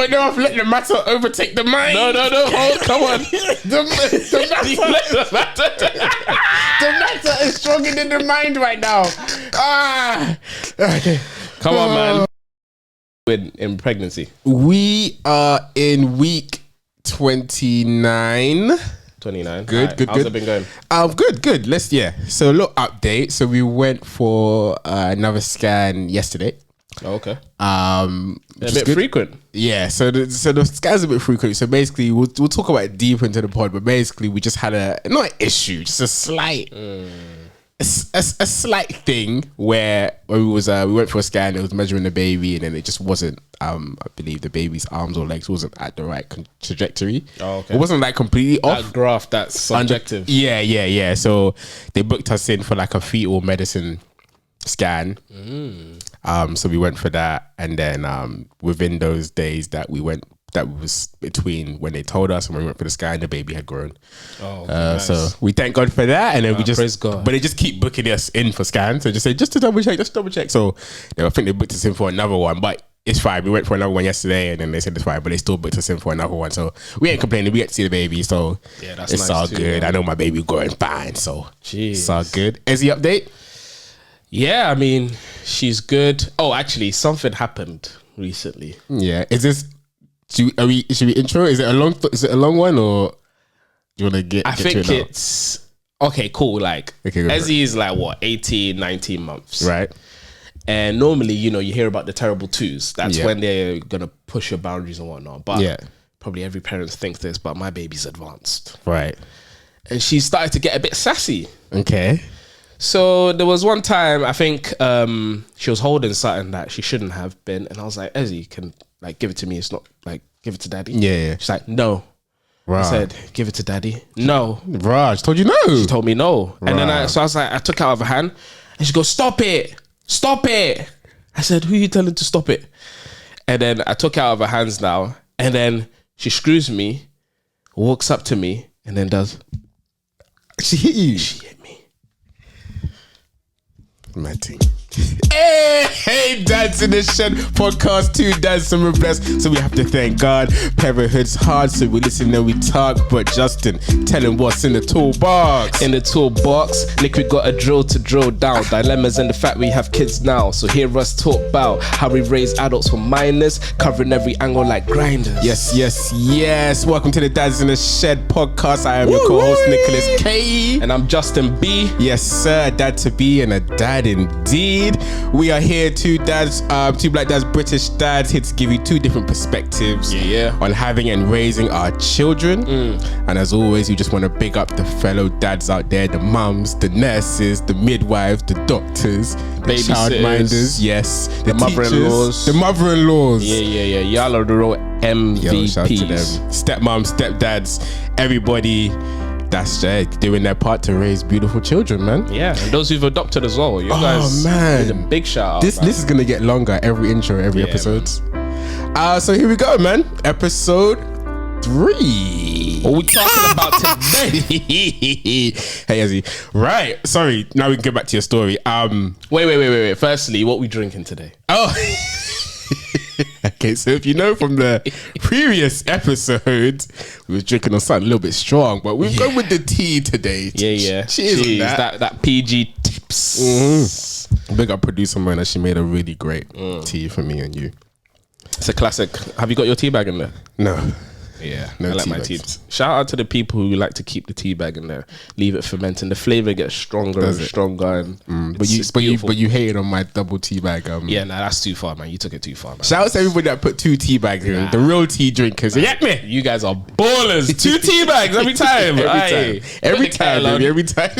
But no, I've let the matter overtake the mind. No. Oh, come on. The matter is stronger than the mind right now. Come on, man. In pregnancy. We are in week 29. 29. Good. How's it been going? Good. So a little update. So we went for another scan yesterday. Oh, okay. A bit frequent. Yeah, so the scan's a bit frequent. So basically, we'll talk about it deep into the pod. But basically, we just had not an issue, just a slight, a slight thing where we went for a scan. It was measuring the baby, and then it just wasn't. I believe the baby's arms or legs wasn't at the right trajectory. Oh, okay. It wasn't like completely off. That graph, that's subjective. Yeah. So they booked us in for like a fetal medicine scan. So we went for that, and then within those days that was between when they told us and when we went for the scan, the baby had grown. Nice. So we thank God for that, and then we just praise God. But they just keep booking us in for scans. So just say just to double check. So I think they booked us in for another one, but it's fine. We went for another one yesterday, and then they said it's fine, but they still booked us in for another one. So we ain't complaining. We get to see the baby, so yeah, that's it's nice all too, good. man. I know my baby growing fine, so Jeez. it's all good. Is the update? Yeah, I mean, she's good. Oh, actually, something happened recently. Yeah. Is this? Should we intro? Is it a long one, or do you want to get? I think to it now? it's okay. Cool. Like Okay, go for Ezzy is like what 18, 19 months, right. And normally, you hear about the terrible twos. That's Yeah. when they're gonna push your boundaries and whatnot. But Yeah. probably every parent thinks this. But my baby's advanced, Right. and she started to get a bit sassy. Okay. So there was one time I think she was holding something that she shouldn't have been, and I was like, Ezzy, can like give it to me. It's not like give it to daddy. Yeah. She's like, no. Right. I said, give it to daddy. No. Raj told you no. She told me no. And then Right. I was like, I took it out of her hand, and she goes, stop it. I said, who are you telling to stop it? And then I took it out of her hands now, and then she screws me, walks up to me, and then does. She hit you. She hit me. Mad thing. Hey, Dads in the Shed podcast. 2 dads, some are blessed. So we have to thank God. Parenthood's hard, so we listen and we talk. But Justin, tell him what's in the toolbox. In the toolbox, liquid got a drill to drill down. Dilemmas and the fact we have kids now. So hear us talk about how we raise adults from minors, covering every angle like grinders. Yes. Welcome to the Dads in the Shed podcast. I am your co-host, Nicholas K. And I'm Justin B. Yes, sir. A dad to be and a dad indeed. We are here, 2 dads, 2 black dads, British dads, here to give you 2 different perspectives on having and raising our children. And as always, we just want to big up the fellow dads out there, the mums, the nurses, the midwives, the doctors, the childminders, yes, the mother-in-laws. the mother-in-laws. Yeah. Y'all are the real MVPs. Yo, shout to them. Stepmoms, stepdads, everybody that's doing their part to raise beautiful children, man. Yeah, and those who've adopted as well. You guys, need a big shout out. This is gonna get longer every intro, every episode. So here we go, man. Episode 3. What we talking about today? Hey, Ezzy. Right. Sorry. Now we can get back to your story. Wait. Firstly, what we drinking today? Oh. Okay, so if you know from the previous episode, we was drinking on something a little bit strong, but we've gone with the tea today. Yeah. Cheers on that PG tips. Big up producer Mona. She made a really great tea for me and you. It's a classic. Have you got your tea bag in there? No. Yeah, No I like tea my bags. tea. Shout out to the people who like to keep the tea bag in there, leave it fermenting. The flavor gets stronger and stronger. And But you hated on my double tea bag. Yeah, nah, that's too far, man. You took it too far, man. Shout out to everybody that put 2 tea bags in. The real tea drinkers. You get me? You guys are ballers. 2 tea bags every time. Every time, baby. Every time.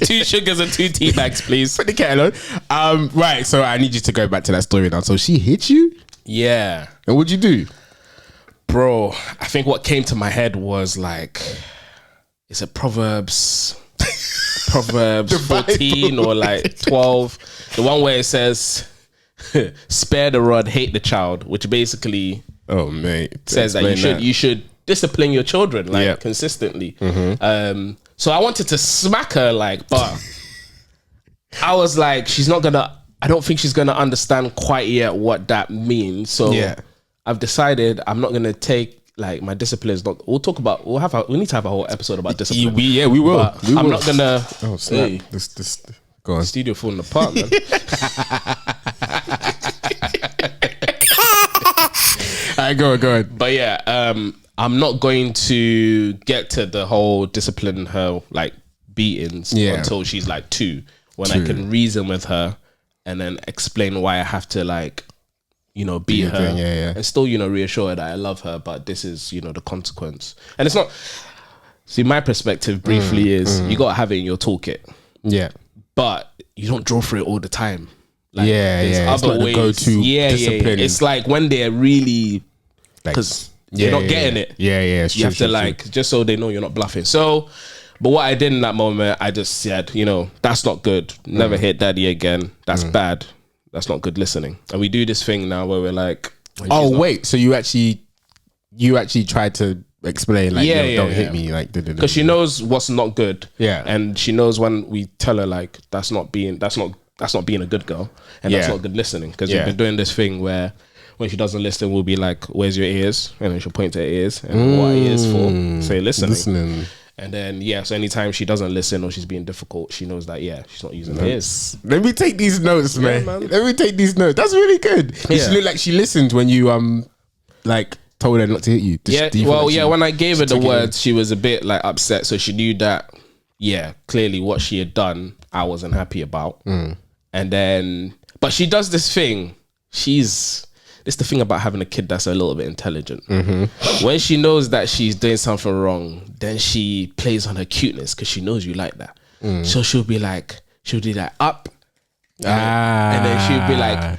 Two sugars and 2 tea bags, please. Put the kettle on. Right, so I need you to go back to that story now. So she hit you? Yeah. And what'd you do? Bro, I think what came to my head was like, is it Proverbs 14 or like 12? The one where it says, spare the rod, hate the child, which basically says that you should discipline your children consistently. So I wanted to smack her but I was like, she's not gonna I don't think she's gonna understand quite yet what that means. So I've decided I'm not gonna take like my discipline is not. We need to have a whole episode about discipline. We will. I'm not gonna. Oh snap! Hey, this go on. Studio falling apart, man. Alright, go on. But yeah, I'm not going to get to the whole discipline her like beatings until she's like 2, when I can reason with her and then explain why I have to like, beat her and still, reassure her that I love her, but this is, the consequence. And it's not, see, my perspective briefly is you got to have it in your toolkit. Yeah. But you don't draw for it all the time. Like, it's other not ways. The go-to discipline. It's like when they're really, because you're not getting it. Yeah. You have to like, just so they know you're not bluffing. So, but what I did in that moment, I just said, that's not good. Never hit daddy again. That's bad. That's not good listening. And we do this thing now where we're like, oh wait, so you actually tried to explain like, don't hit me, like, because she knows what's not good. Yeah, and she knows when we tell her like that's not being a good girl, and that's not good listening. Because we've been doing this thing where when she doesn't listen, we'll be like, "Where's your ears?" And then she'll point to her ears, and what are ears for? Say listening. And then so anytime she doesn't listen or she's being difficult, she knows that she's not using her ears. Let me take these notes, man. Let me take these notes. That's really good. She looked like she listened when you like told her not to hit you. When I gave her the words, she was a bit like upset, so she knew that clearly what she had done I wasn't happy about. And then, but she does this thing. It's the thing about having a kid that's a little bit intelligent. When she knows that she's doing something wrong, then she plays on her cuteness because she knows you like that. So she'll do that up, and then she'll be like,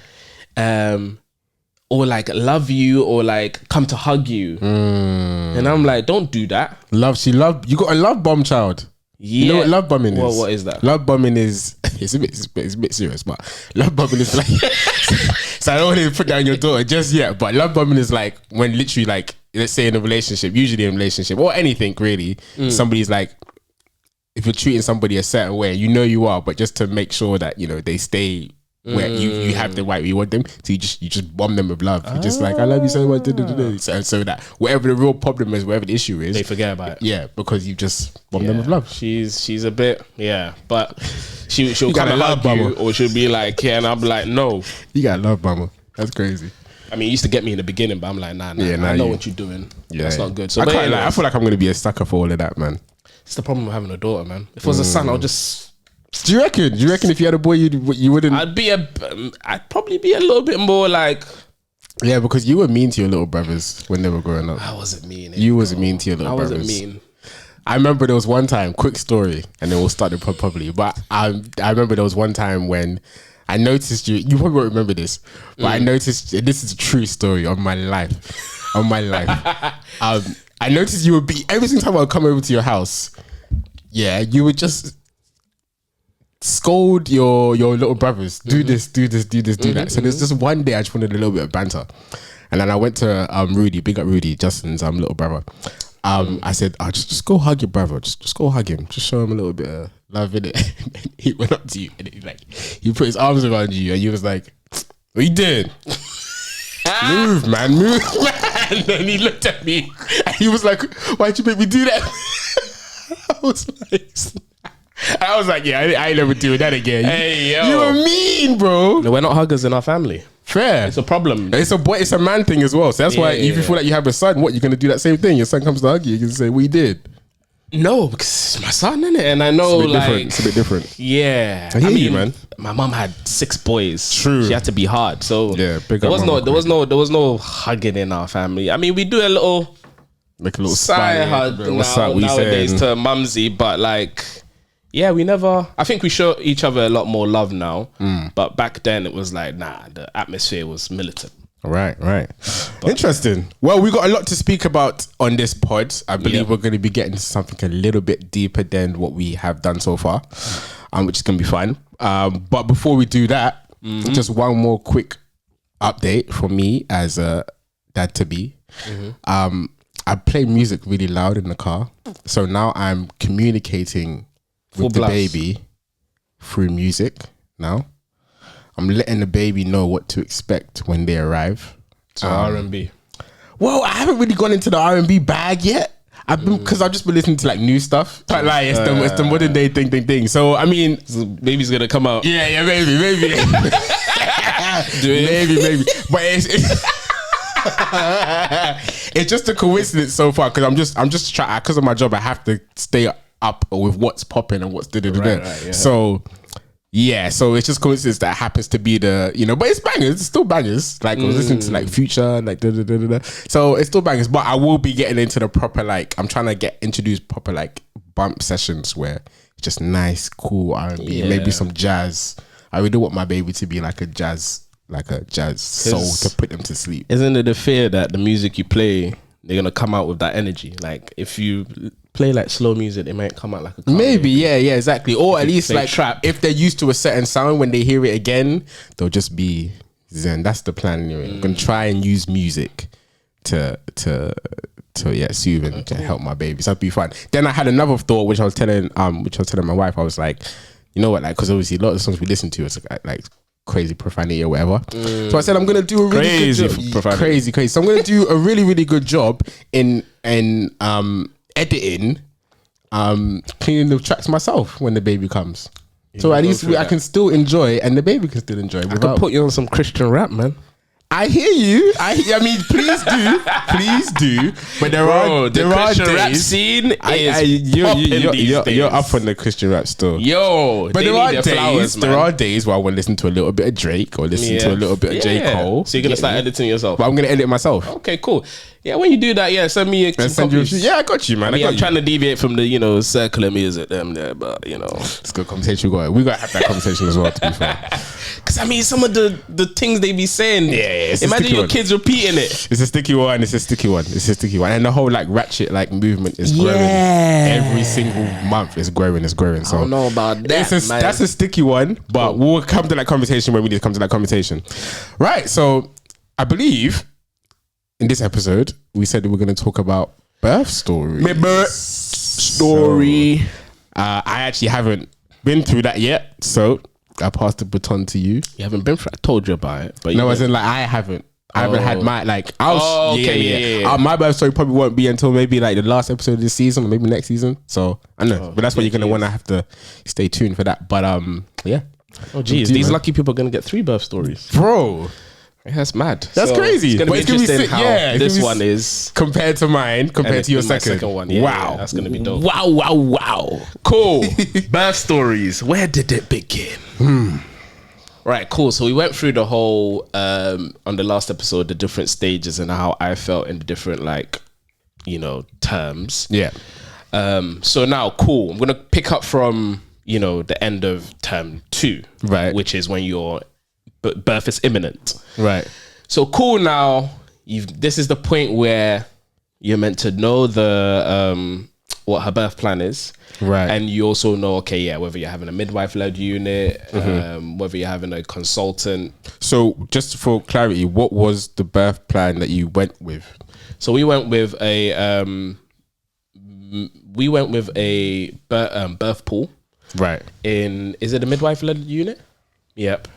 or like love you, or like come to hug you. And I'm like, don't do that. You got a love bomb child. Yeah. You know what love bombing is? Well, what is that? Love bombing is it's a bit serious, but love bombing is like so I don't want to put down your daughter just yet, but love bombing is like when literally like, let's say in a relationship, usually in a relationship or anything really, somebody's like, if you're treating somebody a certain way, you are, but just to make sure that they stay where you have the right way you want them, so you just bomb them with love. You're just like, I love you so much, so that whatever the real problem is, whatever the issue is, they forget about it. Yeah, because you just bomb them with love. She's a bit but she'll kind of hug you, or she'll be like, and I'll be like, no, you got a love bomber. That's crazy. I mean, it used to get me in the beginning, but I'm like, nah, I know what you're doing. That's not good. So I feel like I'm gonna be a sucker for all of that, man. It's the problem with having a daughter, man. If it was a son, I'll just. Do you reckon if you had a boy, you wouldn't? I'd probably be a little bit more like. Yeah, because you were mean to your little brothers when they were growing up. I wasn't mean. You wasn't mean to your little brothers. I wasn't mean. I remember there was one time, quick story, and then we'll start it properly. But I remember there was one time when I noticed you. You probably won't remember this, but I noticed, this is a true story of my life. I noticed you would be every single time I would come over to your house. Yeah, you would just scold your little brothers. Do this, do that. So there's just one day I just wanted a little bit of banter, and then I went to Rudy, big up Rudy, Justin's little brother. I said, just go hug your brother. Just go hug him. Just show him a little bit of love in it. He went up to you and he put his arms around you, and you was like, "What you doing? Move, man. And then he looked at me and he was like, "Why'd you make me do that?" I was like, yeah, I ain't never doing that again. Hey, yo. You were mean, bro. No, we're not huggers in our family. Fair. It's a problem. It's a man thing as well. So that's why if you feel like you have a son, what, you're going to do that same thing? Your son comes to hug you, you can say, "We did." No, because it's my son, innit? And I know, it's a bit different. Yeah. I mean, man. My mom had 6 boys. There She had to be hard. So yeah, there was no hugging in our family. I mean, we do a little make a little side hug nowadays to mumsy, but like, yeah, we never. I think we show each other a lot more love now. But back then it was like, nah, the atmosphere was militant. Right. Interesting. Well, we got a lot to speak about on this pod. I believe we're going to be getting to something a little bit deeper than what we have done so far, which is going to be fun. But before we do that, just one more quick update for me as a dad to be. I play music really loud in the car, so now I'm communicating with the baby through music now. I'm letting the baby know what to expect when they arrive. So R&B. Well, I haven't really gone into the R&B bag yet. Because I've just been listening to like new stuff. But like it's the modern day thing. So I mean, so baby's gonna come out. Yeah, maybe. maybe. But it's just a coincidence so far because I'm just trying, because of my job I have to stay up with what's popping and what's Right, So yeah, so it's just coincidence that happens to be the, but it's bangers, it's still bangers. Like I was listening to like Future, like so it's still bangers. But I will be getting into the proper, like I'm trying to get introduced proper like bump sessions where it's just nice, cool R&B, maybe some jazz. I really want my baby to be like a jazz soul to put them to sleep. Isn't it the fear that the music you play, they're gonna come out with that energy? Like if you play like slow music, they might come out like a maybe, yeah, exactly. Or at least like trap. If they're used to a certain sound, when they hear it again, they'll just be zen. That's the plan anyway. I'm gonna try and use music to soothe and to help my baby. So that'd be fun. Then I had another thought, which I was telling my wife. I was like, you know what, like, because obviously a lot of the songs we listen to is like crazy profanity or whatever. So I said I'm gonna do a really good job. Crazy. So I'm gonna do a really, really good job in editing, cleaning the tracks myself when the baby comes. So at least I can still enjoy, and the baby can still enjoy. I could put you on some Christian rap, man. I hear you. I mean, please do. But there are Christian days, rap scene is you're up on the Christian rap still. Yo, but there are days where I want to listen to a little bit of Drake or listen to a little bit of J. Cole. So you're gonna start editing yourself. But I'm gonna edit it myself. Okay, cool. Yeah, when you do that, send me some copies. I got you, man. I'm trying to deviate from the circular music them there, but it's a good conversation. We got to have that conversation as well, to be fair. Because I mean, some of the things they be saying. Yeah. Imagine your kids repeating it. It's a sticky one. And the whole like ratchet like movement is growing. Every single month is growing. So I don't know about that. That's a sticky one, but we'll come to that conversation when we need to come to that conversation. Right. So I believe in this episode we said that we're going to talk about birth stories. My birth story. I actually haven't been through that yet, so I passed the baton to you. You haven't been through. I told you about it, but no, as in like I haven't had my like. Yeah. My birth story probably won't be until maybe like the last episode of this season or maybe next season. So I know, but that's why you're gonna want to have to stay tuned for that. But yeah. Oh geez, these lucky people are gonna get 3 birth stories, bro. That's mad. That's crazy. It's gonna be interesting how this one is compared to mine, compared to your second one. Wow, that's gonna be dope. Wow. Cool. Birth stories. Where did it begin? Right, cool. So we went through the whole on the last episode, the different stages and how I felt in the different terms. Yeah. So now, cool. I'm gonna pick up from the end of term 2, right? Which is when your birth is imminent, right? So cool. Now this is the point where you're meant to know the what her birth plan is, right? And you also know, whether you're having a midwife-led unit, whether you're having a consultant. So just for clarity, what was the birth plan that you went with? So we went with a birth pool, right? Is it a midwife-led unit? Yep.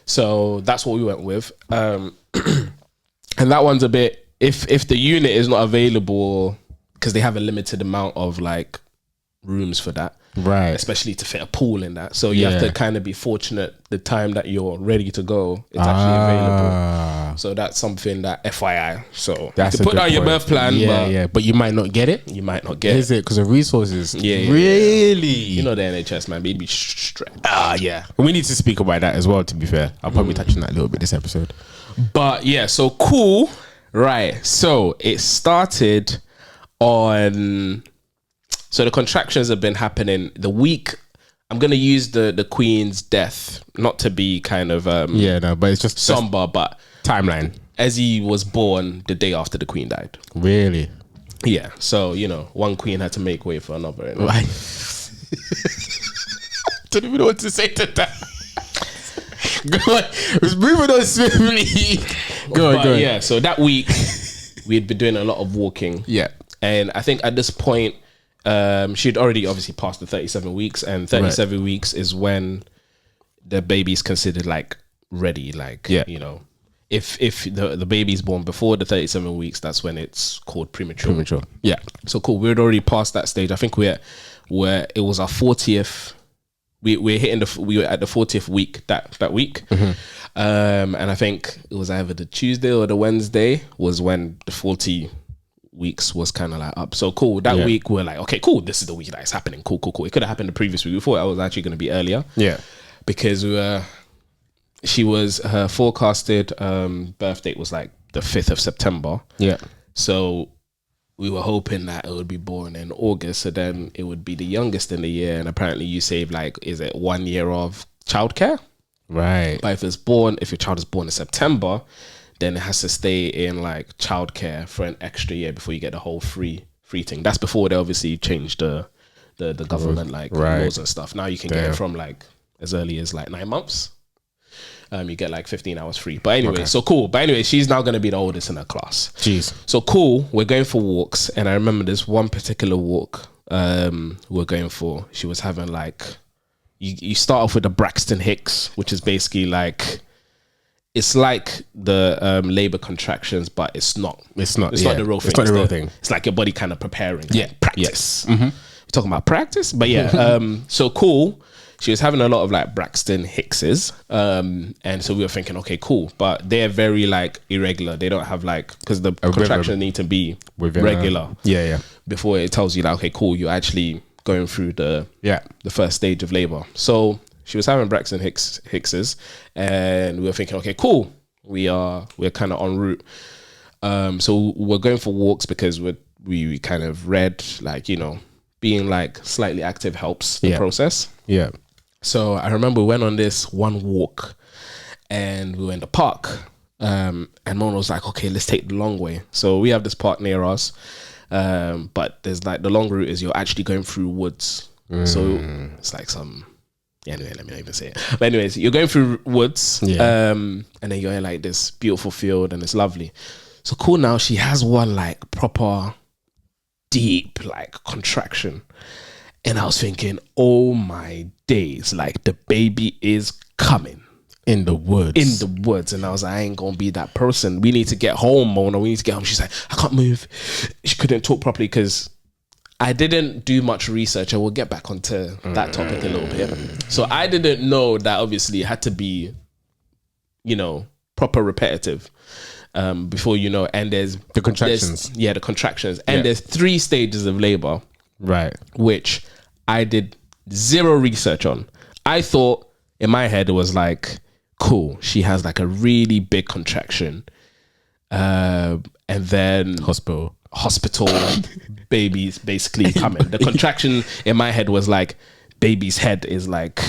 So that's what we went with, and that one's a bit. If the unit is not available, because they have a limited amount of like rooms for that, right? Especially to fit a pool in that, so you have to kind of be fortunate the time that you're ready to go, it's actually available. So that's something that FYI. So that's you can put down your birth plan, but you might not get it. Is it because of resources? Really? You know the NHS, man, baby stretch. Yeah. We need to speak about that as well. To be fair, I'll probably touch on that a little bit this episode. But yeah, so cool. Right. So it started on. So the contractions have been happening the week. I'm gonna use the Queen's death, not to be kind of but it's just somber, but timeline. Ezzy was born the day after the Queen died. Really? Yeah. So one Queen had to make way for another. Right. Don't even know what to say to that. Go on. It's moving on swiftly. Go on. Yeah. So that week we had been doing a lot of walking. Yeah. And I think at this point, she'd already obviously passed the 37 weeks, and 37 weeks is when the baby's considered like ready, like you know, if the baby's born before the 37 weeks, that's when it's called premature. Yeah. So cool. We'd already passed that stage. I think where it was our 40th. We were at the 40th week that week. And I think it was either the Tuesday or the Wednesday was when the 40 weeks was kind of like up. So cool. That week we're like, okay, cool. This is the week that is happening. Cool. It could have happened the previous week. We thought it was actually going to be earlier. Yeah. Because her forecasted birth date was like the 5th of September. Yeah. So we were hoping that it would be born in August, so then it would be the youngest in the year. And apparently you save like, is it 1 year of childcare? Right. But if your child is born in September, then it has to stay in like childcare for an extra year before you get the whole free thing. That's before they obviously changed the government like laws and stuff. Now you can get it from like as early as like 9 months. You get like 15 hours free. But anyway, so cool. But anyway, she's now going to be the oldest in her class. Jeez. So cool. We're going for walks. And I remember this one particular walk we're going for. She was having like, you start off with the Braxton Hicks, which is basically like, it's like the labor contractions, but it's not. It's not the real thing. It's not the real thing. It's like your body kind of preparing. Yeah. Practice. Yeah. You're talking about practice? But yeah. So cool. She was having a lot of like Braxton Hickses. And so we were thinking, okay, cool. But they're very like irregular. They don't have like, because the contractions need to be regular. Before it tells you that, okay, cool, you're actually going through the first stage of labor. So she was having Braxton Hickses, and we were thinking, okay, cool. We're kind of en route. So we're going for walks because we kind of read like, you know, being like slightly active helps the process. Yeah. So I remember we went on this one walk and we were in the park. And Mona was like, okay, let's take the long way. So we have this park near us. But there's like the long route is you're actually going through woods. So it's like anyway, let me not even say it. But anyways, you're going through woods. And then you're in like this beautiful field and it's lovely. So cool. Now she has one like proper deep like contraction. And I was thinking, oh my days, like the baby is coming. In the woods. And I was like, I ain't gonna be that person. We need to get home, Mona. We need to get home. She's like, I can't move. She couldn't talk properly because I didn't do much research. I will get back onto that topic a little bit. So I didn't know that obviously it had to be, you know, proper repetitive. Before you know, and there's the contractions. The contractions. And there's 3 stages of labor. Right. Which I did zero research on. I thought in my head it was like, cool, she has like a really big contraction. And then hospital baby's basically coming. The contraction in my head was like baby's head is like,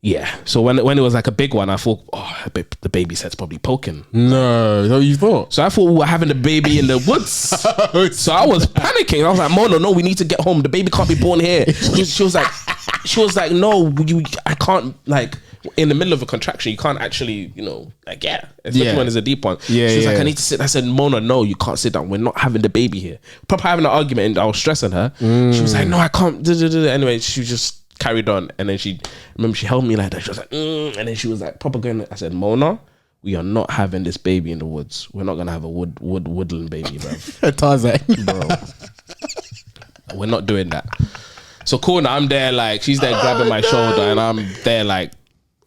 yeah. So when it was like a big one, I thought, the baby's head's probably poking. No, you thought? So I thought we were having the baby in the woods. So I was panicking. I was like, Mona, no, we need to get home. The baby can't be born here. She was like, no, I can't, like, in the middle of a contraction, you can't actually, you know, like, especially when there's a deep one. She was like, I need to sit. I said, Mona, no, you can't sit down. We're not having the baby here. Proper having an argument, and I was stressing her. She was like, no, I can't. Anyway, she just carried on, and then she held me like that. She was like, and then she was like proper going. I said, Mona, we are not having this baby in the woods. We're not gonna have a woodland baby, bro. Tarzan, bro. We're not doing that. So cool. Now I'm there, like she's there grabbing my shoulder, and I'm there like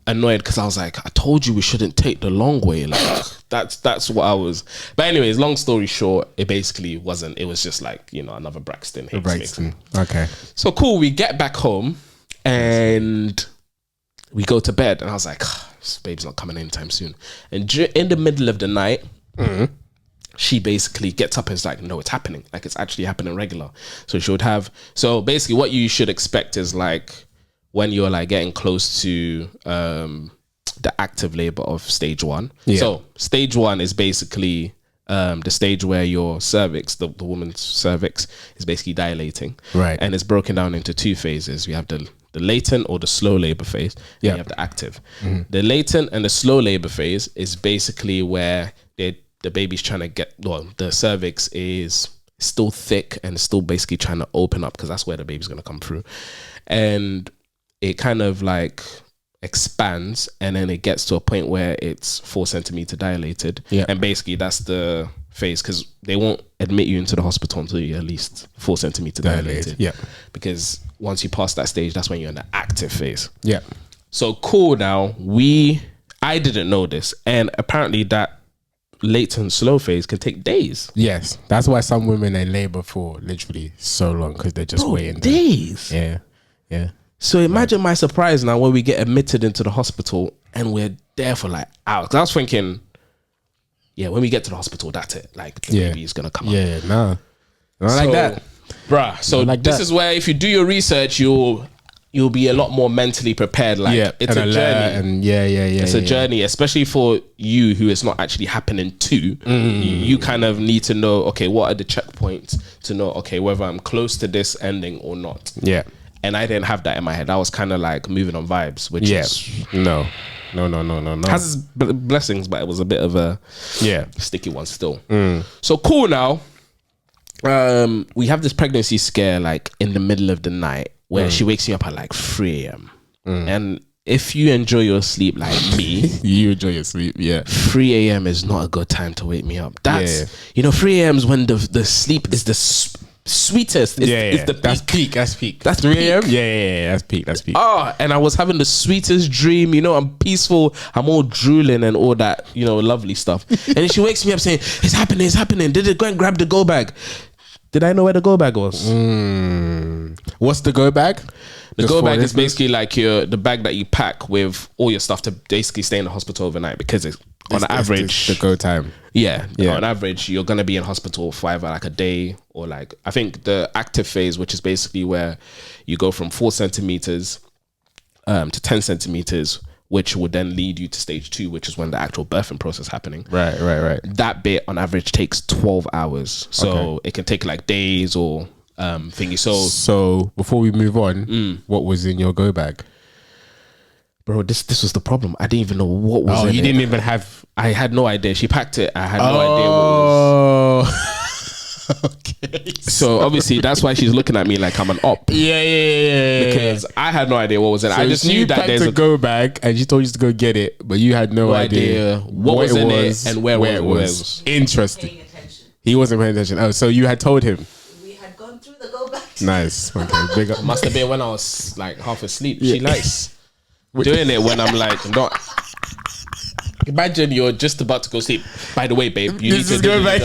annoyed because I was like, I told you we shouldn't take the long way. Like that's what I was. But anyways, long story short, it basically wasn't. It was just like, you know, another Braxton. Okay. So cool. We get back home. And we go to bed, and I was like, this baby's not coming anytime soon. And in the middle of the night, she basically gets up and is like, no, it's happening. Like, it's actually happening regular. So basically what you should expect is like when you're like getting close to the active labor of stage 1. So stage 1 is basically the stage where your cervix, the woman's cervix, is basically dilating. Right. And it's broken down into 2 phases. We have the latent or the slow labor phase. And you have the active. The latent and the slow labor phase is basically where the baby's trying to get, well, the cervix is still thick and still basically trying to open up because that's where the baby's going to come through. And it kind of like expands, and then it gets to a point where it's 4 centimeter dilated. Yeah. And basically that's the phase, because they won't admit you into the hospital until you're at least 4 centimeter dilated. Yeah. Because once you pass that stage, that's when you're in the active phase. Yeah. So cool. Now I didn't know this, and apparently that latent slow phase can take days. Yes, that's why some women in labor for literally so long, because they're just waiting. Days. Yeah. Yeah. So imagine my surprise now when we get admitted into the hospital and we're there for like hours. 'Cause I was thinking, yeah, when we get to the hospital, that's it. Like the baby is gonna come out. Yeah, no. Not like that. Bruh. So like this that. is where if you do your research, you'll be a lot more mentally prepared. Like it's a journey. And It's a journey, especially for you who it's not actually happening to. You kind of need to know, okay, what are the checkpoints to know, okay, whether I'm close to this ending or not. Yeah. And I didn't have that in my head. I was kind of like moving on vibes, which is No. has blessings, but it was a bit of a sticky one still. So cool. Now we have this pregnancy scare like in the middle of the night where she wakes me up at like 3 a.m. And if you enjoy your sleep like me, you enjoy your sleep. Yeah. 3 a.m. is not a good time to wake me up. That's 3 a.m. is when the sleep is the sweetest. It's the peak. That's peak. That's peak. That's 3 a.m. peak. Yeah. That's peak. That's peak. Oh, and I was having the sweetest dream. I'm peaceful. I'm all drooling and all that, lovely stuff. And then she wakes me up saying, "It's happening. It's happening." Did it go and grab the go bag? Did I know where the go bag was? What's the go bag? The go bag is basically like the bag that you pack with all your stuff to basically stay in the hospital overnight, because it's on average the go time. Yeah. On average, you're gonna be in hospital for either like a day or like, I think the active phase, which is basically where you go from 4 centimeters to 10 centimeters, which would then lead you to stage 2, which is when the actual birthing process happening. Right. That bit on average takes 12 hours. So it can take like days or thingy. So before we move on, what was in your go bag? Bro, this was the problem. I didn't even know what was in it. You didn't even have... I had no idea. She packed it. I had no idea what was... Okay. So obviously that's why she's looking at me like I'm an op. Yeah. Because I had no idea what was in it. So I just knew that there's a go bag and she told you to go get it, but you had no idea what was in it and where it was. Interesting. He wasn't paying attention. Oh, so you had told him. We had gone through the go back. Nice. Okay. Big up. Must have been when I was like half asleep. She likes doing it when I'm like not. Imagine you're just about to go sleep. By the way, babe, you need to go back.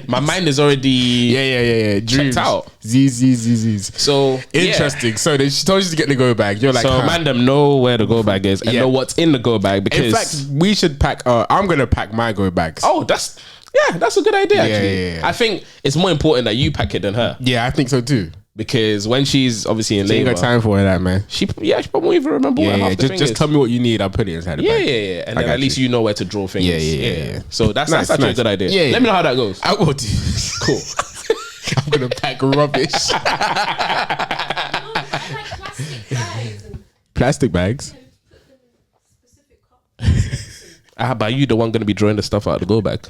My mind is already dreams out. Z's. So interesting. So then she told you to get the go bag. You're like, so Mandem know where the go bag is and know what's in the go bag, because in fact we should pack. I'm gonna pack my go bags. Oh, that's a good idea. Actually, yeah. I think it's more important that you pack it than her. Yeah, I think so too. Because when she's obviously in She ain't labor, got time for that, man. she probably won't even remember where half the thing Just is. tell me what you need. I'll put it inside the bag. Yeah. And then at least you know where to draw things. Yeah. So that's Nice, actually nice. a good idea. Yeah. Let me know how that goes. I will do. Cool. I'm gonna pack rubbish. Plastic bags. How about you, the one going to be drawing the stuff out of the go bag?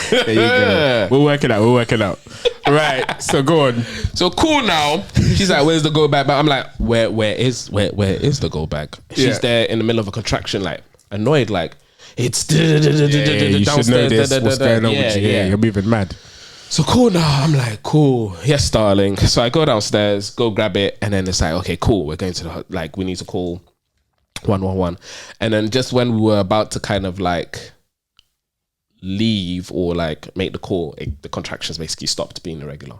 There you go. We're working out. Right. So go on. So cool now. She's like, "Where's the go bag?" But I'm like, where is the go bag? She's there in the middle of a contraction, like annoyed, like it's You should know this. What's going on with you? Yeah, you're moving mad. So cool now. I'm like, cool. Yes, darling. So I go downstairs, go grab it, and then it's like, okay, cool. We're going to we need to call 111. And then just when we were about to kind of like leave or like make the call, the contractions basically stopped being irregular.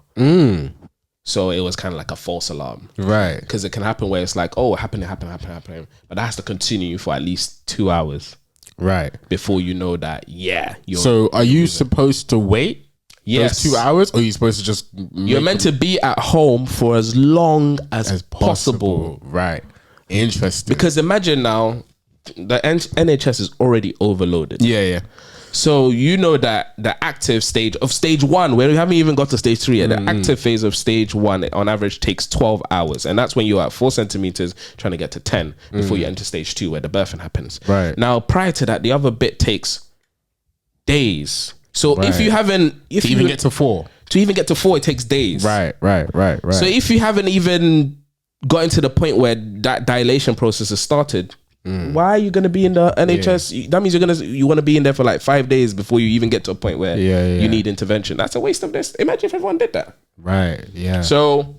So it was kind of like a false alarm. Right. Because it can happen where it's like, oh, happening. But that has to continue for at least 2 hours. Right. Before you know that, you're... So are you supposed to wait? Yes. Those 2 hours, or are you supposed to just... You're meant to be at home for as long as possible. Right. Interesting. Because imagine now, the NHS is already overloaded. Yeah. So you know that the active stage of stage 1, where we haven't even got to stage 3 yet, the active phase of stage 1 on average takes 12 hours. And that's when you're at 4 centimeters trying to get to 10 before you enter stage 2 where the birthing happens. Right. Now, prior to that, the other bit takes days. So if you haven't... to even get to 4. To even get to 4, it takes days. Right. So if you haven't even got into the point where that dilation process has started, why are you going to be in the NHS? That means you want to be in there for like 5 days before you even get to a point where you need intervention. That's a waste of this. Imagine if everyone did that. Right. Yeah. So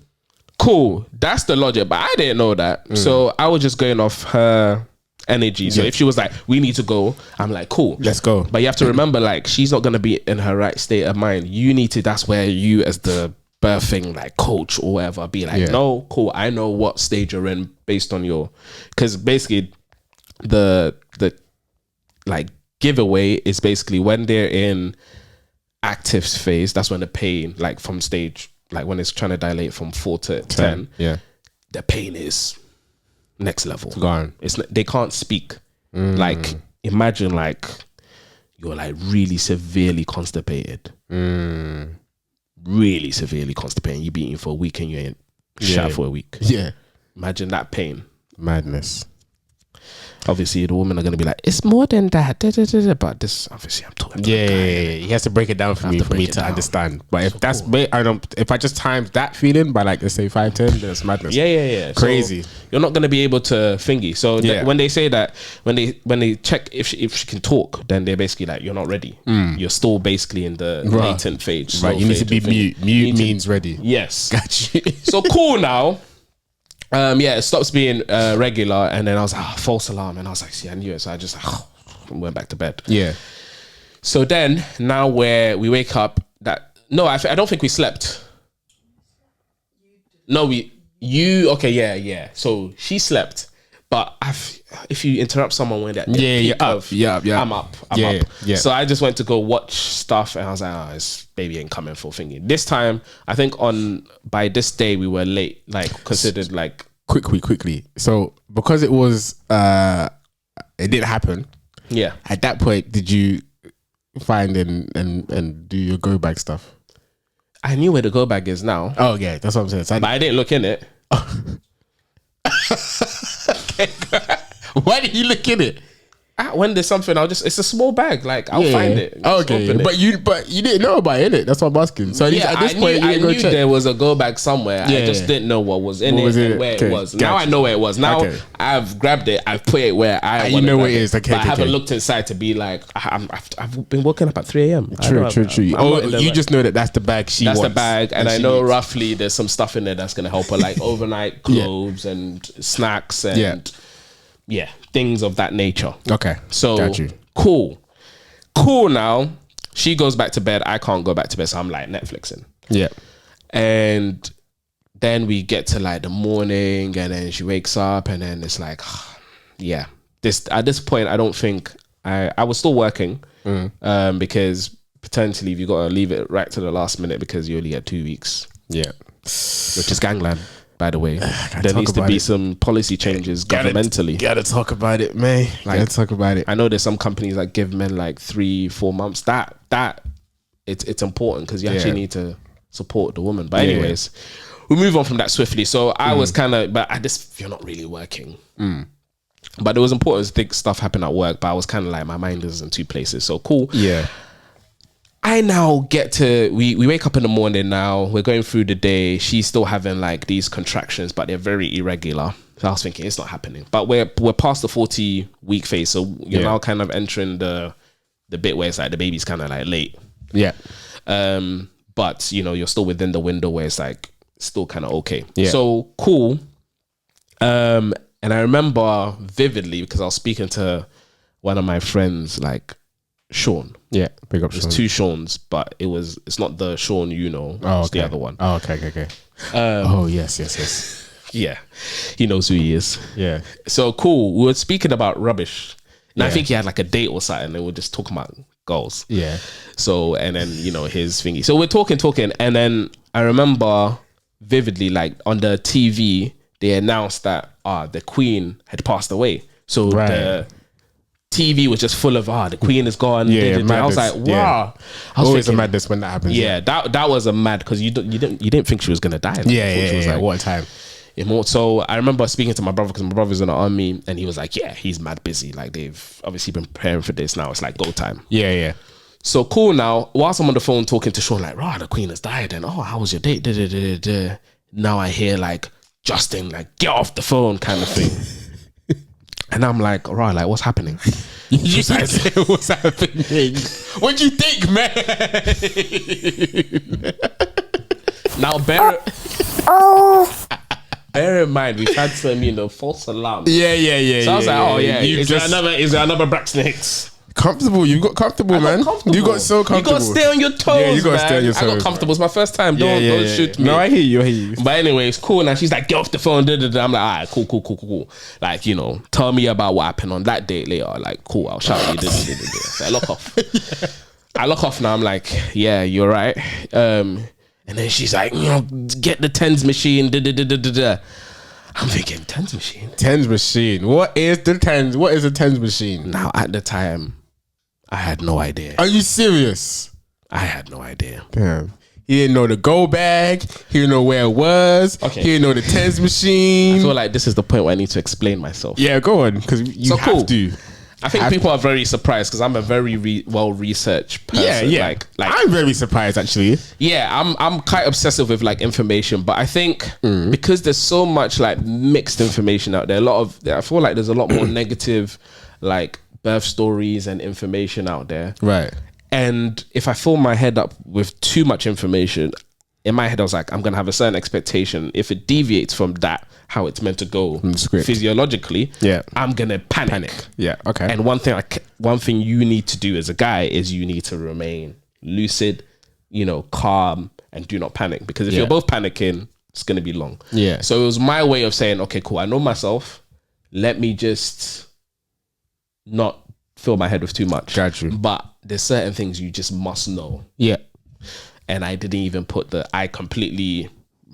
cool. That's the logic, but I didn't know that. So I was just going off her energy. So if she was like, we need to go, I'm like, cool, let's go. But you have to remember, like, she's not going to be in her right state of mind. You need to, that's where you as the birthing like coach or whatever be like, no, cool, I know what stage you're in based on your, because basically the like giveaway is basically when they're in active phase. That's when the pain, like from stage, like when it's trying to dilate from 4 to 10, the pain is next level. Gone. They can't speak. Like imagine like you're like really severely constipated. Really severely constipated. You've been eating for a week and you ain't shat for a week. Yeah. Imagine that pain. Madness. Obviously, the women are going to be like, it's more than that. But this, obviously, I'm talking. Yeah. He has to break it down for me to understand. But if that's, if I just times that feeling by like, let's say 5, 10, then it's madness. Yeah. Crazy. So you're not going to be able to thingy. So when they say that, when they check if she can talk, then they're basically like, you're not ready. You're still basically in the latent phase. Right. You need to be mute. Mute means ready. Yes. Got you. So cool now. It stops being regular, and then I was like, false alarm, and I was like, see, I knew it, so I just went back to bed. Yeah. So then now where we wake up, I don't think we slept. No, yeah. So she slept, but if you interrupt someone when you're up. I'm up. Yeah. So I just went to go watch stuff, and I was like, this baby ain't coming for thingy. This time, I think by this day we were late, like considered like quickly. So because it was it didn't happen. Yeah. At that point, did you find and do your go bag stuff? I knew where the go bag is now. Oh yeah, that's what I'm saying. So but I didn't look in it. Okay. Why did you look in it? When there's something, it's a small bag. Like I'll find it. Okay, but you didn't know about it, innit? That's what I'm asking. So at this point, I knew there was a go bag somewhere. I just didn't know what was in it and where it was. Now I know where it was. Now I've grabbed it. I've put it where I want. You know where it is. Okay, but I haven't looked inside to be like, I've been waking up at 3 a.m. True. You just know that's the bag she wants. That's the bag, and I know roughly there's some stuff in there that's gonna help her, like overnight clothes and snacks and things of that nature. Okay. So got you. Cool now. She goes back to bed. I can't go back to bed, so I'm like Netflixing. Yeah. And then we get to like the morning, and then she wakes up, and then it's like, at this point, I don't think I was still working because paternity leave, you got to leave it right to the last minute because you only get 2 weeks. Yeah. Which is gangland. By the way, there needs to be some policy changes governmentally. Gotta talk about it, man. Gotta talk about it. I know there's some companies that give men like 3-4 months. That it's important because you actually need to support the woman. But anyways, we'll move on from that swiftly. So I was kind of, but you're not really working. But it was important to think stuff happened at work. But I was kind of like, my mind is in 2 places. So cool. Yeah. I now get to, we wake up in the morning now, we're going through the day, she's still having like these contractions, but they're very irregular. So I was thinking, it's not happening. But we're past the 40-week phase, so you're now kind of entering the bit where it's like the baby's kind of like late. Yeah. But, you're still within the window where it's like still kind of okay. Yeah. So, cool. And I remember vividly, because I was speaking to one of my friends, like, Sean. Yeah, big up Sean. There's 2 Seans, but it's not the Sean it's the other one. Oh, okay. Yes. Yeah, he knows who he is. Yeah. So cool. We were speaking about rubbish. And I think he had like a date or something, and we were just talking about goals. Yeah. So, and then, his thingy. So we're talking, and then I remember vividly, like on the TV, they announced that the Queen had passed away. So the TV was just full of the Queen is gone. I was like, wow. Yeah. I was always a madness when that happens. Yeah, that was a mad, because you didn't think she was gonna die. She was like, what a time. So I remember speaking to my brother, because my brother's in the army, and he was like, yeah, he's mad busy. Like, they've obviously been preparing for this now. It's like go time. Yeah. So cool now. Whilst I'm on the phone talking to Sean, like, the Queen has died, and how was your date? Now I hear like Justin, like, get off the phone kind of thing. And I'm like, all right, like, what's happening? You said, what's happening? What do you think, man? Now, bear in mind, we've had some, false alarms. Yeah. So I was like, oh yeah, You is there another Braxton Hicks? comfortable. You got comfortable, man. Comfortable. You got so comfortable. You got to stay on your toes. Yeah, you got to stay on your I toes. got comfortable. It's my first time. Don't shoot me. No, I hear you. But anyway, it's cool. Now she's like, get off the phone. I'm like, all right, cool. Like, tell me about what happened on that date later. Like, cool, I'll shout you. So I lock off. I lock off now. I'm like, yeah, you're right. And then she's like, get the tens machine. I'm thinking, tens machine? Tens machine. What is the tens? What is a tens machine? Now, at the time, I had no idea. Are you serious? I had no idea. Damn. He didn't know the go bag. He didn't know where it was. Okay. He didn't know the tens machine. I feel like this is the point where I need to explain myself. Yeah, go on, because you have to. I think people are very surprised because I'm a very well-researched person. Yeah. Like I'm very surprised, actually. Yeah, I'm quite obsessive with like information, but I think because there's so much like mixed information out there, I feel like there's a lot more negative like birth stories and information out there. Right. And if I fill my head up with too much information, in my head I was like, I'm gonna have a certain expectation. If it deviates from that, how it's meant to go physiologically, I'm gonna panic. Yeah. Okay. And one thing you need to do as a guy is you need to remain lucid, calm, and do not panic. Because if you're both panicking, it's gonna be long. Yeah. So it was my way of saying, okay, cool, I know myself. Let me just not fill my head with too much. Got you. But there's certain things you just must know. Yeah. And I didn't even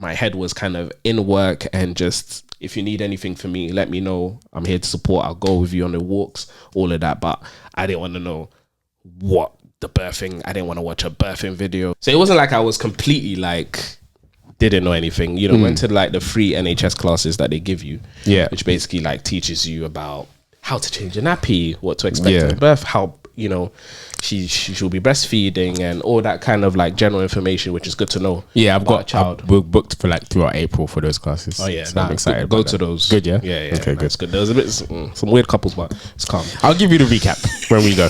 my head was kind of in work and just, if you need anything from me, let me know. I'm here to support. I'll go with you on the walks, all of that. But I didn't want to know what the birthing, I didn't want to watch a birthing video. So it wasn't like I was completely like, didn't know anything. Went to like the free NHS classes that they give you. Yeah. Which basically like teaches you about how to change a nappy, what to expect at birth, how, she'll be breastfeeding and all that kind of like general information, which is good to know. Yeah, I've got a child. We're booked for like throughout April for those classes. Oh yeah, so I'm excited. Go to those. Good, yeah. Yeah. Okay, good. It's good. There was a bit some weird couples, but it's calm. I'll give you the recap when we go.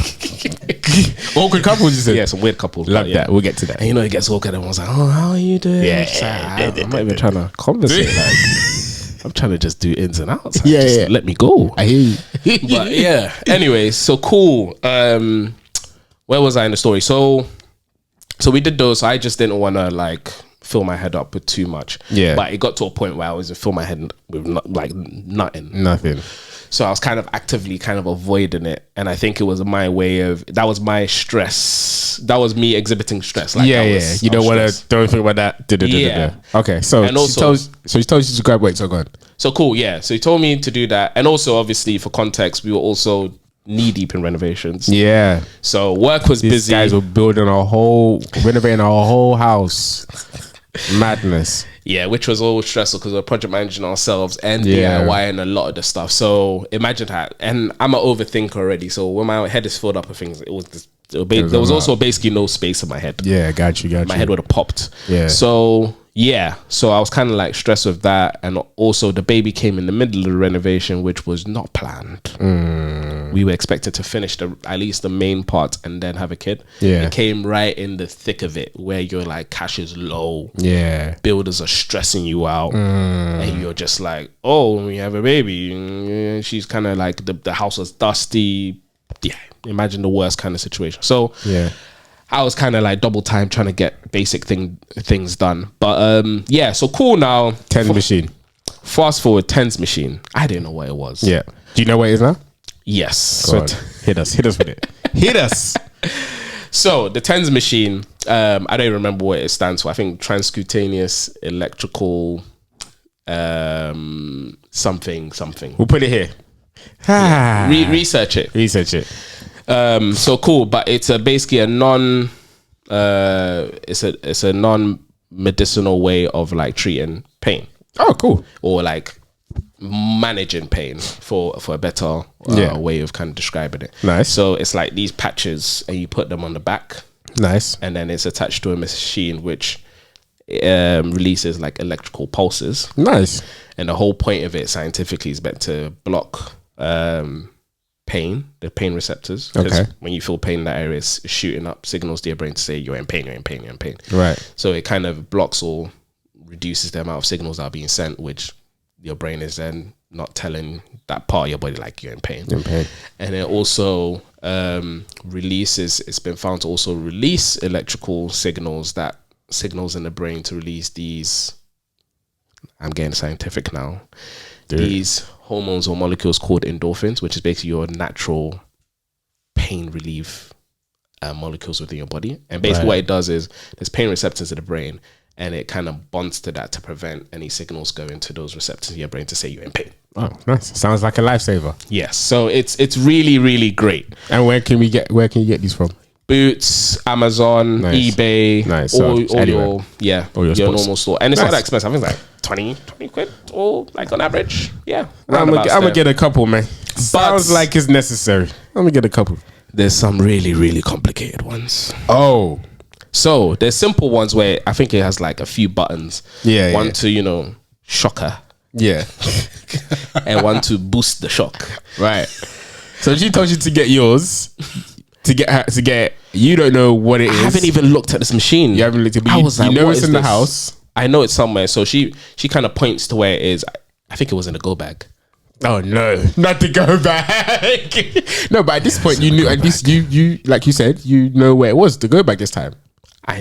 Awkward couples, you said? Yeah, some weird couples. Love that. We'll get to that. And it gets awkward. Everyone's like, "Oh, how are you doing?" Yeah. I'm not even trying to conversate. Like, I'm trying to just do ins and outs. Yeah. Let me go. I hear you. But yeah. Anyway, so cool. Where was I in the story? So we did those. I just didn't want to like fill my head up with too much. Yeah. But it got to a point where I was fill my head with nothing. So I was kind of actively kind of avoiding it. And I think it was my way of, that was my stress. That was me exhibiting stress. Like You don't want to, don't think about that. Yeah. Okay. So and also, she told you to grab weight. So go on. So cool. Yeah. So he told me to do that. And also obviously for context, we were also knee deep in renovations. Yeah. So work was busy. These guys were renovating our whole house. Madness. Yeah, which was all stressful because we're project managing ourselves and DIY and a lot of the stuff. So imagine that. And I'm an overthinker already. So when my head is filled up with things, there was also basically no space in my head. Yeah, got you. My head would have popped. Yeah. So I was kind of like stressed with that. And also the baby came in the middle of the renovation, which was not planned. We were expected to finish at least the main part and then have a kid. Yeah. It came right in the thick of it where you're like, cash is low. Yeah. Builders are stressing you out. And you're just like, oh, we have a baby. And she's kind of like, the house was dusty. Yeah. Imagine the worst kind of situation. So yeah. I was kind of like double time trying to get basic things done. But so cool now. Tens machine. Fast forward, tens machine. I didn't know what it was. Yeah. Do you know what it is now? Yes. So hit us with it. Hit us. So the tens machine, I don't even remember what it stands for. I think transcutaneous electrical something. We'll put it here. Yeah. Research it. So cool, but it's basically a it's a non-medicinal way of like treating pain. Oh, cool. Or like managing pain for a better way of kind of describing it. Nice. So it's like these patches and you put them on the back. Nice. And then it's attached to a machine which releases like electrical pulses. Nice. And the whole point of it scientifically is meant to block pain, the pain receptors. Because when you feel pain in that area, it's shooting up signals to your brain to say you're in pain, you're in pain, you're in pain. Right. So it kind of blocks or reduces the amount of signals that are being sent, which your brain is then not telling that part of your body like you're in pain. In pain. And it also releases, it's been found to also release electrical signals in the brain to release these, I'm getting scientific now, these hormones or molecules called endorphins, which is basically your natural pain relief molecules within your body. And basically what it does is there's pain receptors in the brain, and it kind of bonds to that to prevent any signals going to those receptors in your brain to say you're in pain. Oh, nice. Sounds like a lifesaver. Yes. So it's really, really great. And where can you get these from? Boots, Amazon, eBay, nice. all Anyway. your normal store. And it's not that expensive. I think it's like 20 quid or like on average. Yeah. I'm gonna get a couple, man. Sounds like it's necessary. I'm gonna get a couple. There's some really, really complicated ones. Oh. So there's simple ones where I think it has like a few buttons. Yeah. One to, shocker. Yeah. And one to boost the shock. Right. So she told you to get yours. To get, you don't know what it is. I haven't even looked at this machine. You haven't looked at it. I was like, you know what it's is in the this? house. I know it's somewhere. So she kind of points to where it is. I think it was in a go bag. Oh no, not to go back. No, but at this point you knew, at least you like you said, you know where it was to go back this time. I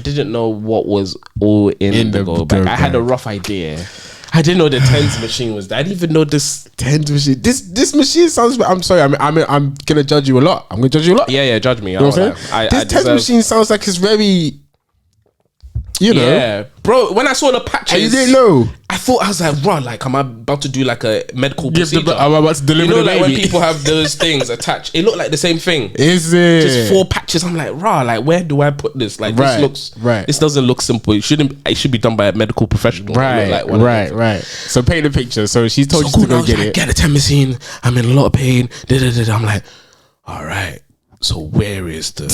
didn't know what was all in the go bag. I had a rough idea. I didn't know the tens machine was there. I didn't even know this tens machine. This machine sounds. I'm sorry. I'm gonna judge you a lot. I'm gonna judge you a lot. Yeah, judge me. You know what I'm saying? This tens machine sounds like it's very. Yeah, bro. When I saw the patches, and you didn't know. I was like, "Run! Like, am I about to do like a medical procedure? I'm about to deliver the baby." Like when people have those things attached, it looked like the same thing. Is it just 4 patches? I'm like, "Rah! Like, where do I put this? Like, this looks right. This doesn't look simple. It should be done by a medical professional. Right, right. So paint the picture. So she told you to go get it. Get a 10 machine. I'm in a lot of pain. I'm like, all right. So where is the?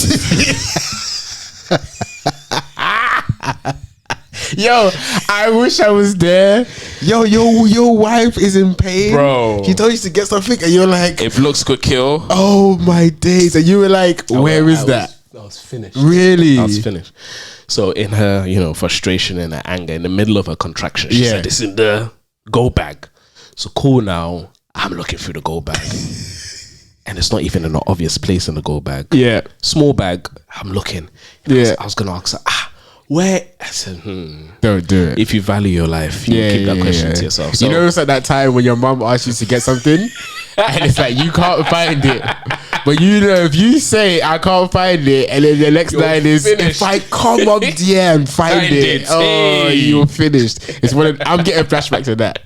Yo, I wish I was there. Yo, your wife is in pain, bro. She told you to get something, and you're like, if looks could kill. Oh my days! And you were like, where is that? I was finished. Really? I was finished. So in her, frustration and her anger, in the middle of her contraction, she said, "It's in the go bag." So cool. Now I'm looking through the go bag, and it's not even in an obvious place in the go bag. Yeah, small bag. I'm looking. I was gonna ask her, where? I said, don't do it. If you value your life, you keep that question to yourself. So, it's at that time when your mum asks you to get something, and it's like you can't find it. But if you say I can't find it, and then the next line is finished. If I come up there and find it, you're finished. It's I'm getting a flashback to that.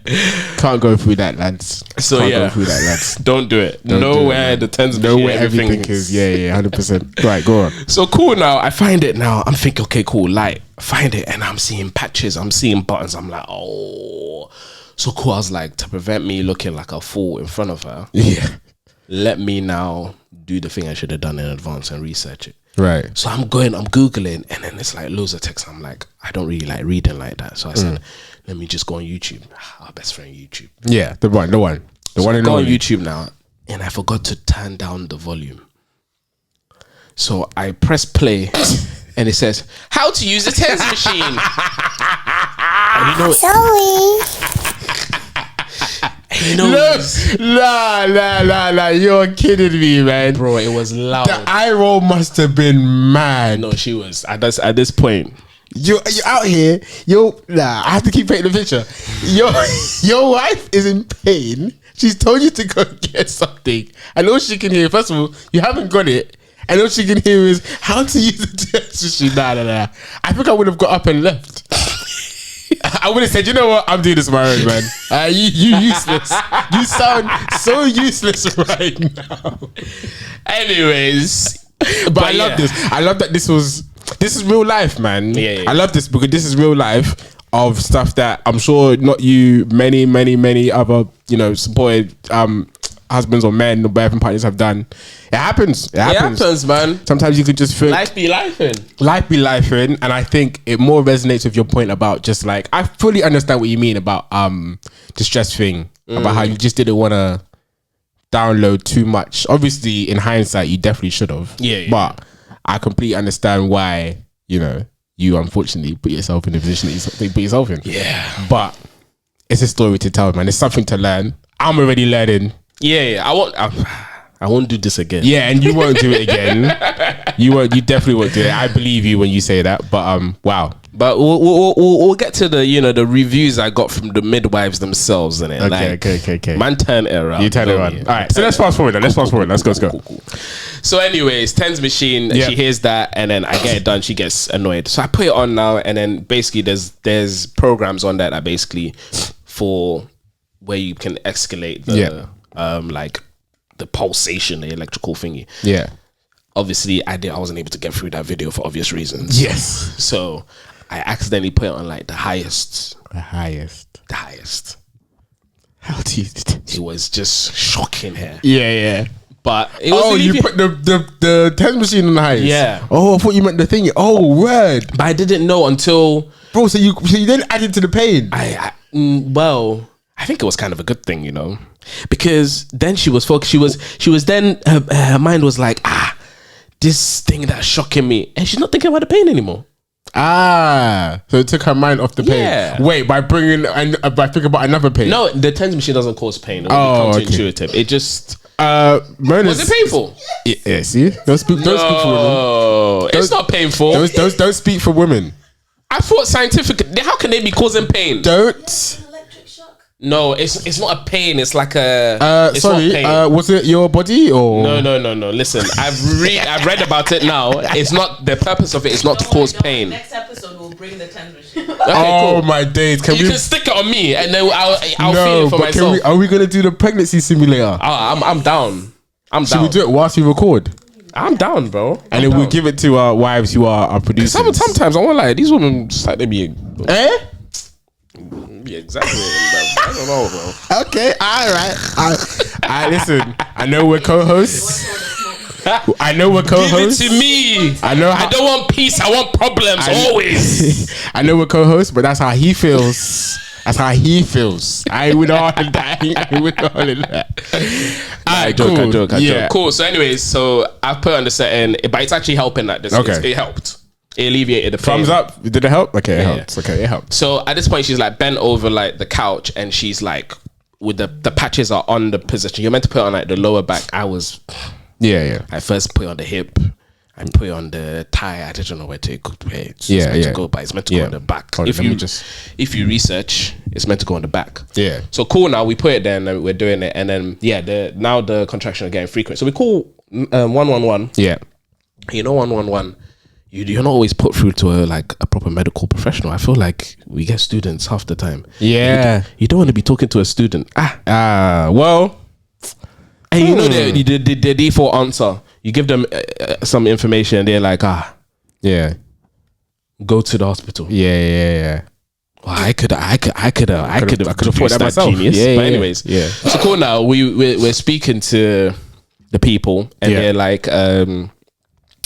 Can't go through that, lads. So can't go through that, lads. Don't do it. Nowhere the tens of where everything is. 100%. Right, go on. So cool. Now I find it. Now I'm thinking, okay, cool. Like find it, and I'm seeing patches. I'm seeing buttons. I'm like, oh, so cool. I was like, to prevent me looking like a fool in front of her. Yeah. Let me now do the thing I should have done in advance and research it. Right. So I'm Googling, and then it's like loads of text. I'm like, I don't really like reading like that. So I said, let me just go on YouTube. Our best friend YouTube. Yeah, the one. So I go on YouTube now, and I forgot to turn down the volume. So I press play, and it says, how to use a tens machine. Nah, you're kidding me, man. Bro, it was loud. The eye roll must have been mad. No, she was at this point. You're out here. I have to keep painting the picture. Your wife is in pain. She's told you to go get something, and all she can hear, first of all, you haven't got it, and all she can hear is how to use the test machine. Nah. I think I would have got up and left. I would have said, you know what? I'm doing this on my own, man. You useless. You sound so useless right now. Anyways, but I love this. I love that this is real life, man. Yeah. I love this because this is real life of stuff that I'm sure not you, many other, supported husbands or men or birthing partners have done. It happens. It happens, man. Sometimes you could just feel Life be lifing. Life be lifing, and I think it more resonates with your point about just like, I fully understand what you mean about the stress thing, about how you just didn't want to download too much. Obviously, in hindsight, you definitely should have. Yeah. But I completely understand why, you know, you unfortunately put yourself in the position that you put yourself in. Yeah. But it's a story to tell, man. It's something to learn. I'm already learning. Yeah. I won't do this again. Yeah, and you won't do it again. You definitely won't do it. I believe you when you say that. But wow. But we'll get to the, you know, the reviews I got from the midwives themselves and it. Okay. Man, turn it around. You turn it around. All right. So let's fast forward. Let's go. Cool. So, anyways, Ten's machine. She hears that, and then I get it done. She gets annoyed. So I put it on now, and then basically there's programs on that basically for where you can escalate the like the pulsation, the electrical thingy. Yeah. Obviously, I wasn't able to get through that video for obvious reasons. Yes. So I accidentally put it on like the highest. The highest. How do you? It was just shocking here. Yeah. But it was you put the test machine on the highest. Yeah. Oh, I thought you meant the thing. Oh, word. But I didn't know until, bro. So you didn't add it to the pain. Well, I think it was kind of a good thing, you know, because then she was focused. She was then her mind was like, this thing that's shocking me, and she's not thinking about the pain anymore. So it took her mind off the pain. Yeah. Wait, by thinking about another pain. No, the TENS machine doesn't cause pain. It counterintuitive. It just was it painful? Yeah. See, don't speak for women. It's not painful. Don't speak for women. I thought scientific. How can they be causing pain? Don't. No, it's not a pain. It's like a. It's sorry. not pain. Was it your body or? No. Listen, I've read about it now. It's not the purpose of it. It's not to cause pain. Next episode we'll bring the TENS machine. Okay, cool. My days! You can stick it on me, and then I'll feel it for myself. Are we gonna do the pregnancy simulator? I'm down. Should we do it whilst we record? I'm down, bro. And then we'll give it to our wives who are our producers. Sometimes I won't lie. These women just like they be. Yeah, exactly. I don't know, bro. Okay, all right. Listen, I know we're co-hosts. Give it to me. I don't want peace. I want problems always. I know we're co-hosts, but that's how he feels. I ain't with all of that. Alright, joke. Cool. So, anyways, I put on the setting, but it's actually helping that this. Okay. It helped. It alleviated the pain. Thumbs up. Did it help? Okay, it helped. Okay, it helped. So at this point, she's like bent over like the couch, and she's like, with the patches are on the position. You're meant to put it on like the lower back. Yeah. I first put it on the hip. I put it on the thigh. I didn't know where to go. It's meant to go, but it's meant to go on the back. If you research, it's meant to go on the back. Yeah. So cool. Now we put it there, and we're doing it, and then now the contractions are getting frequent. So we call 111. Yeah. You know 111. You're not always put through to a proper medical professional. I feel like we get students half the time. Yeah. You don't want to be talking to a student. Well. And you know the default answer. You give them some information and they're like, yeah, go to the hospital. Yeah. Well, I could have afforded that myself. Genius. Yeah, but anyways, yeah. So cool. Now we're speaking to the people and they're like,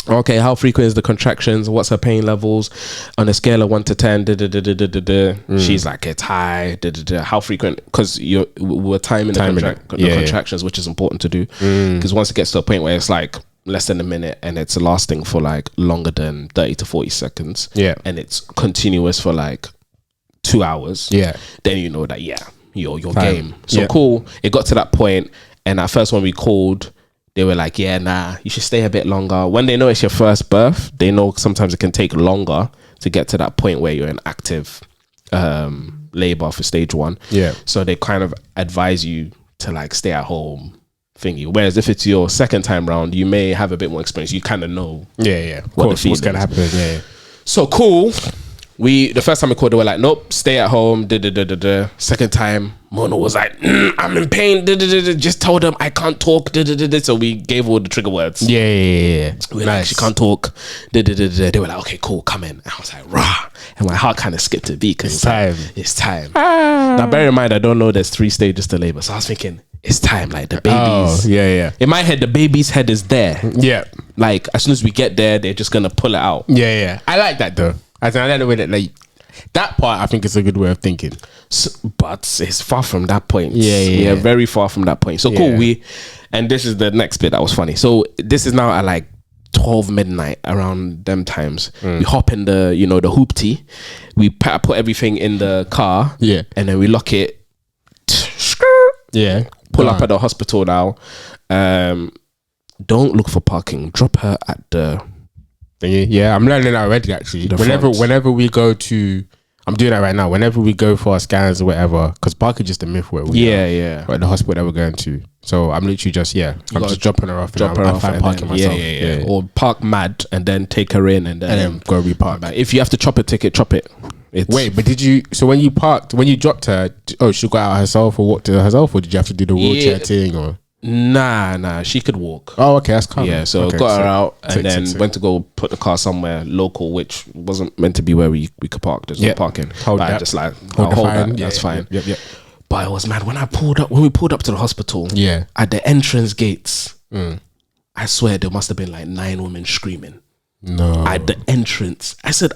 okay, how frequent is the contractions? What's her pain levels on a scale of 1 to 10? She's like, it's high. How frequent? Because we're timing the contractions, which is important to do. Because once it gets to a point where it's like less than a minute and it's lasting for like longer than 30 to 40 seconds, and it's continuous for like 2 hours, then you know that your game. So cool. It got to that point, and at first when we called, they were like, you should stay a bit longer. When they know it's your first birth, they know sometimes it can take longer to get to that point where you're in active labor for stage 1. Yeah. So they kind of advise you to like stay at home thingy. Whereas if it's your second time round, you may have a bit more experience. You kind of know what's going to happen. Yeah. So cool. The first time we called, they were like, nope, stay at home. Second time, Mona was like, I'm in pain. Just told them I can't talk. So we gave all the trigger words. Yeah. We were like, she can't talk. They were like, okay, cool, come in. And I was like, rah. And my heart kind of skipped a beat because it's time. Now, bear in mind, I don't know there's 3 stages to labor. So I was thinking, it's time. Like the baby's. In my head, the baby's head is there. Yeah. Like as soon as we get there, they're just going to pull it out. Yeah. I like that though. I like the way that like, that part I think is a good way of thinking. So, but it's far from that point. Yeah. We're very far from that point. So cool. And this is the next bit that was funny. So this is now at like 12 midnight around them times. We hop in the the hoopty. We put everything in the car. Yeah. And then we lock it. Yeah. Pull up at the hospital now. Don't look for parking. Drop her at the thingy. Yeah, I'm learning that already actually. Whenever we go to, I'm doing that right now. Whenever we go for our scans or whatever, because park is just a myth where we are. Or at the hospital that we're going to. So I'm literally just I'm just dropping her off. I'll find parking myself. Yeah. Or park mad and then take her in and then go repark. If you have to chop a ticket, chop it. Wait, but did you? So when you dropped her, she got out herself or walked to herself, or did you have to do the wheelchair thing or? Nah, she could walk. Oh, okay, that's calm. Yeah, so got her out and then went to go put the car somewhere local, which wasn't meant to be where we could park. There's no parking. Hold that. Just like hold that. That's fine. Yep. But it was mad when we pulled up to the hospital. Yeah, at the entrance gates, I swear there must have been like 9 women screaming. No, at the entrance, I said,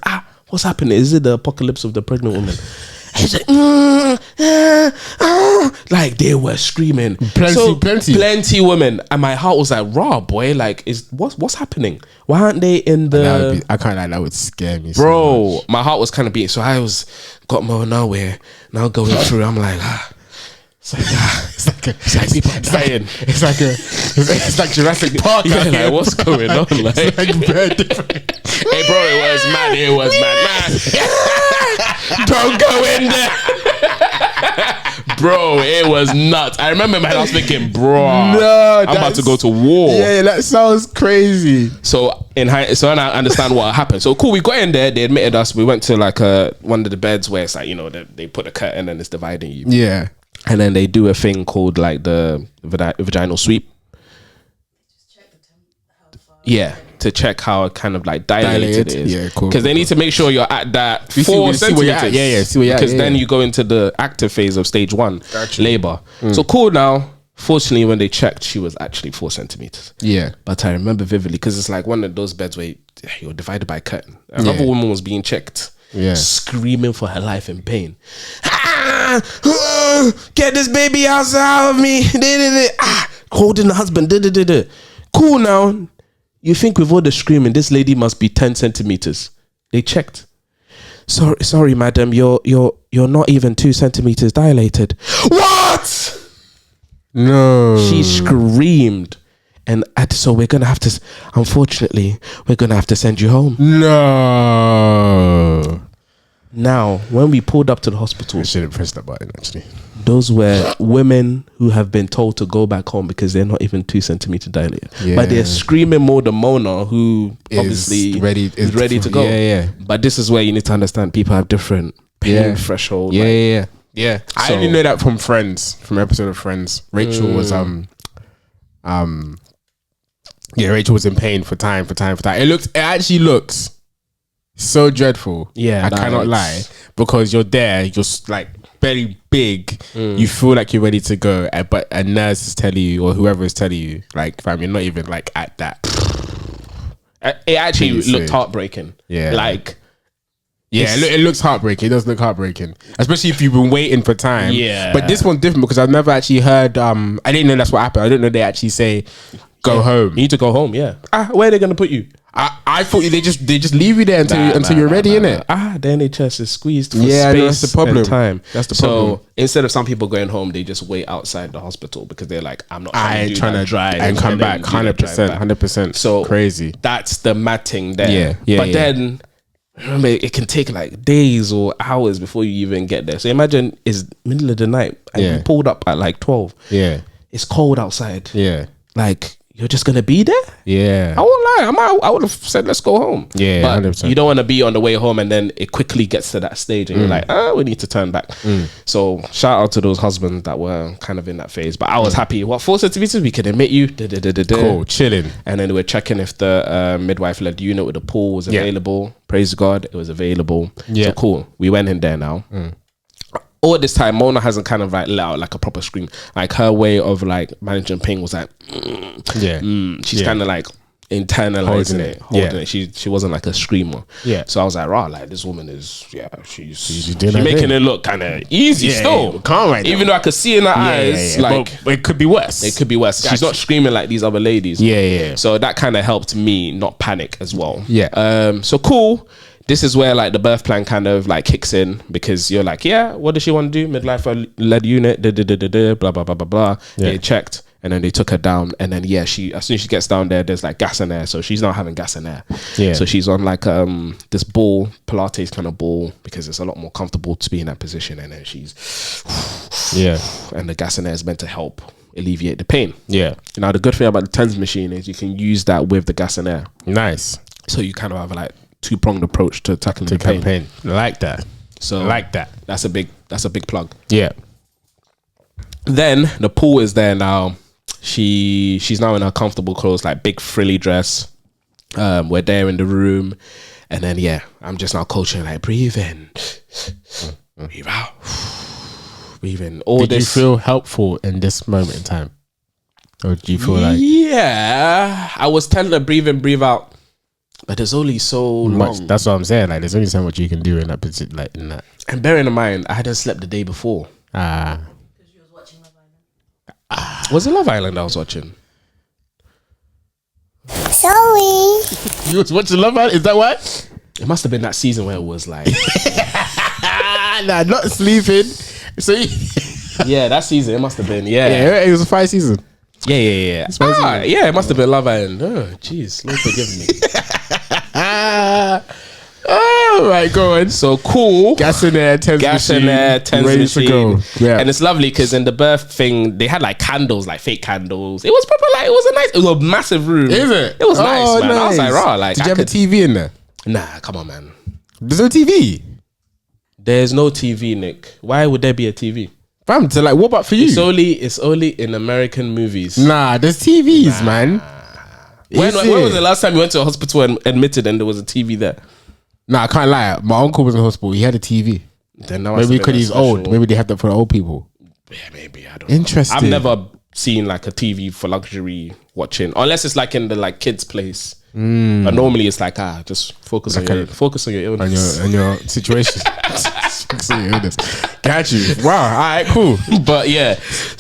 what's happening? Is it the apocalypse of the pregnant woman? He's like, like they were screaming. Plenty women, and my heart was like, raw boy. Like, what's happening? Why aren't they in the? I can't like that would scare me, bro. So much. My heart was kind of beating, so I got more nowhere. Now going through, I'm like, it's like people dying. It's like Jurassic Park. Like what's going on? Like, it's like very different. Hey, bro, it was mad. Don't go in there. Bro, it was nuts. I remember I was thinking, bro, I'm about to go to war. Yeah, that sounds crazy. So and I understand what happened. So cool, we got in there. They admitted us. We went to like one of the beds where it's like they put a curtain and it's dividing you. Yeah, and then they do a thing called like the vaginal sweep. Yeah, to check how kind of like dilated it is. Yeah, cool. Because they need to make sure you're at that 4 centimeters. See where you're at. Yeah, see where you're at. Because then you go into the active phase of stage 1, labor. So cool now. Fortunately, when they checked, she was actually 4 centimeters. Yeah. But I remember vividly because it's like one of those beds where you're divided by a curtain. Another woman was being checked. Yeah. Screaming for her life in pain. Get this baby out of me. Holding the husband. Cool now. You think with all the screaming, this lady must be 10 centimeters. They checked. Sorry, madam, you're not even 2 centimeters dilated. What? No. She screamed. And so we're going to have to, unfortunately, we're going to have to send you home. No. Now, when we pulled up to the hospital, I should have pressed that button actually. Those were women who have been told to go back home because they're not even 2 centimeters dilated. Yeah. But they're screaming more than Mona, who obviously is ready to go. Yeah. But this is where you need to understand people have different pain threshold. Yeah. I only know that from Friends, from episode of Friends. Rachel was Rachel was in pain for time. It actually looks so dreadful. Yeah, I cannot lie, because you're there, you're like very big. You feel like you're ready to go, but a nurse is telling you, or whoever is telling you, like, fam, you're not even like at that. It actually looked heartbreaking. Yeah, like. Yeah, it looks heartbreaking. It does look heartbreaking, especially if you've been waiting for time. Yeah, but this one's different because I've never actually heard. I didn't know that's what happened. I didn't know they actually say go home. You need to go home. Yeah. Where are they gonna put you? I thought they just leave you there until you're ready, innit? The NHS is squeezed for space. That's the problem. And time. That's the problem. So instead of some people going home, they just wait outside the hospital because they're like, I'm not trying to drive and come back. 100%. So crazy. That's the matting there. Yeah. But then remember, it can take like days or hours before you even get there. So imagine it's middle of the night and you pulled up at like 12. Yeah. It's cold outside. Yeah. Like you're just gonna be there? Yeah. I won't lie. I would have said, let's go home. Yeah, but 100%. you don't want to be on the way home and then it quickly gets to that stage and you're like, we need to turn back. So shout out to those husbands that were kind of in that phase. But I was happy. What forced it to be so we could admit you. Cool, chilling. And then we're checking if the midwife-led unit with the pool was available. Praise God, it was available. Yeah. So cool. We went in there now. All this time, Mona hasn't kind of like let out like a proper scream. Like her way of like managing pain was like, she's kind of like internalizing holding it. She wasn't like a screamer. Yeah. So I was like, right, like this woman is, she's doing her making thing. it look kind of easy still. Calm right now. Even though I could see in her eyes, like but it could be worse. it could be worse. She's not screaming like these other ladies. Yeah. So that kind of helped me not panic as well. Yeah. So cool. This is where like the birth plan kind of like kicks in because you're like, yeah, what does she want to do? Midwife-led unit, blah, blah, blah, blah, blah. Yeah. They checked and then they took her down. And then, as soon as she gets down there, there's like gas in air. So she's not having gas in air. Yeah. So she's on like this ball, Pilates kind of ball, because it's a lot more comfortable to be in that position. And then she's, and the gas in air is meant to help alleviate the pain. Yeah. Now, the good thing about the TENS machine is you can use that with the gas in air. Nice. So you kind of have like two-pronged approach to tackling the pain. Like that. So like that. That's a big plug. Yeah. Then the pool is there now. She's now in her comfortable clothes, like big frilly dress. We're there in the room, and then I'm just now coaching like breathe in, breathe out, breathe in. Did you feel helpful in this moment in time, or do you feel like I was telling her breathe in, breathe out. But there's only so long. That's what I'm saying. Like, there's only so much you can do in that position, like in that. And bearing in mind, I hadn't slept the day before. Because you was watching Love Island. Was it Love Island I was watching? Sorry. You was watching Love Island? Is that why? It must have been that season where it was like, nah, not sleeping. So that season it must have been. It was a 5 season. Yeah. It must have been Love Island. Oh, jeez, Lord forgive me. Oh right, go on. So cool. Gas in there, TENS machine, ready to go. Yeah. And it's lovely because in the birth thing, they had like candles, like fake candles. It was proper like, it was a massive room. Is it? It was nice, man. Nice. I was like, raw. Like, did you have a TV in there? Nah, come on, man. There's no TV. There's no TV, Nick. Why would there be a TV? Fam, so like, what about for you? It's only in American movies. Nah, there's TVs, man. When was the last time you went to a hospital and admitted and there was a TV there? Nah, I can't lie. My uncle was in hospital. He had a TV. Then that maybe because he's old. Maybe they have that for the old people. Yeah, maybe. I don't know. Interesting. I've never seen like a TV for luxury watching, unless it's like in the like kids' place. But normally it's like just focus on your illness, on your situation. Focus on your illness. Got you. Wow. All right. Cool. But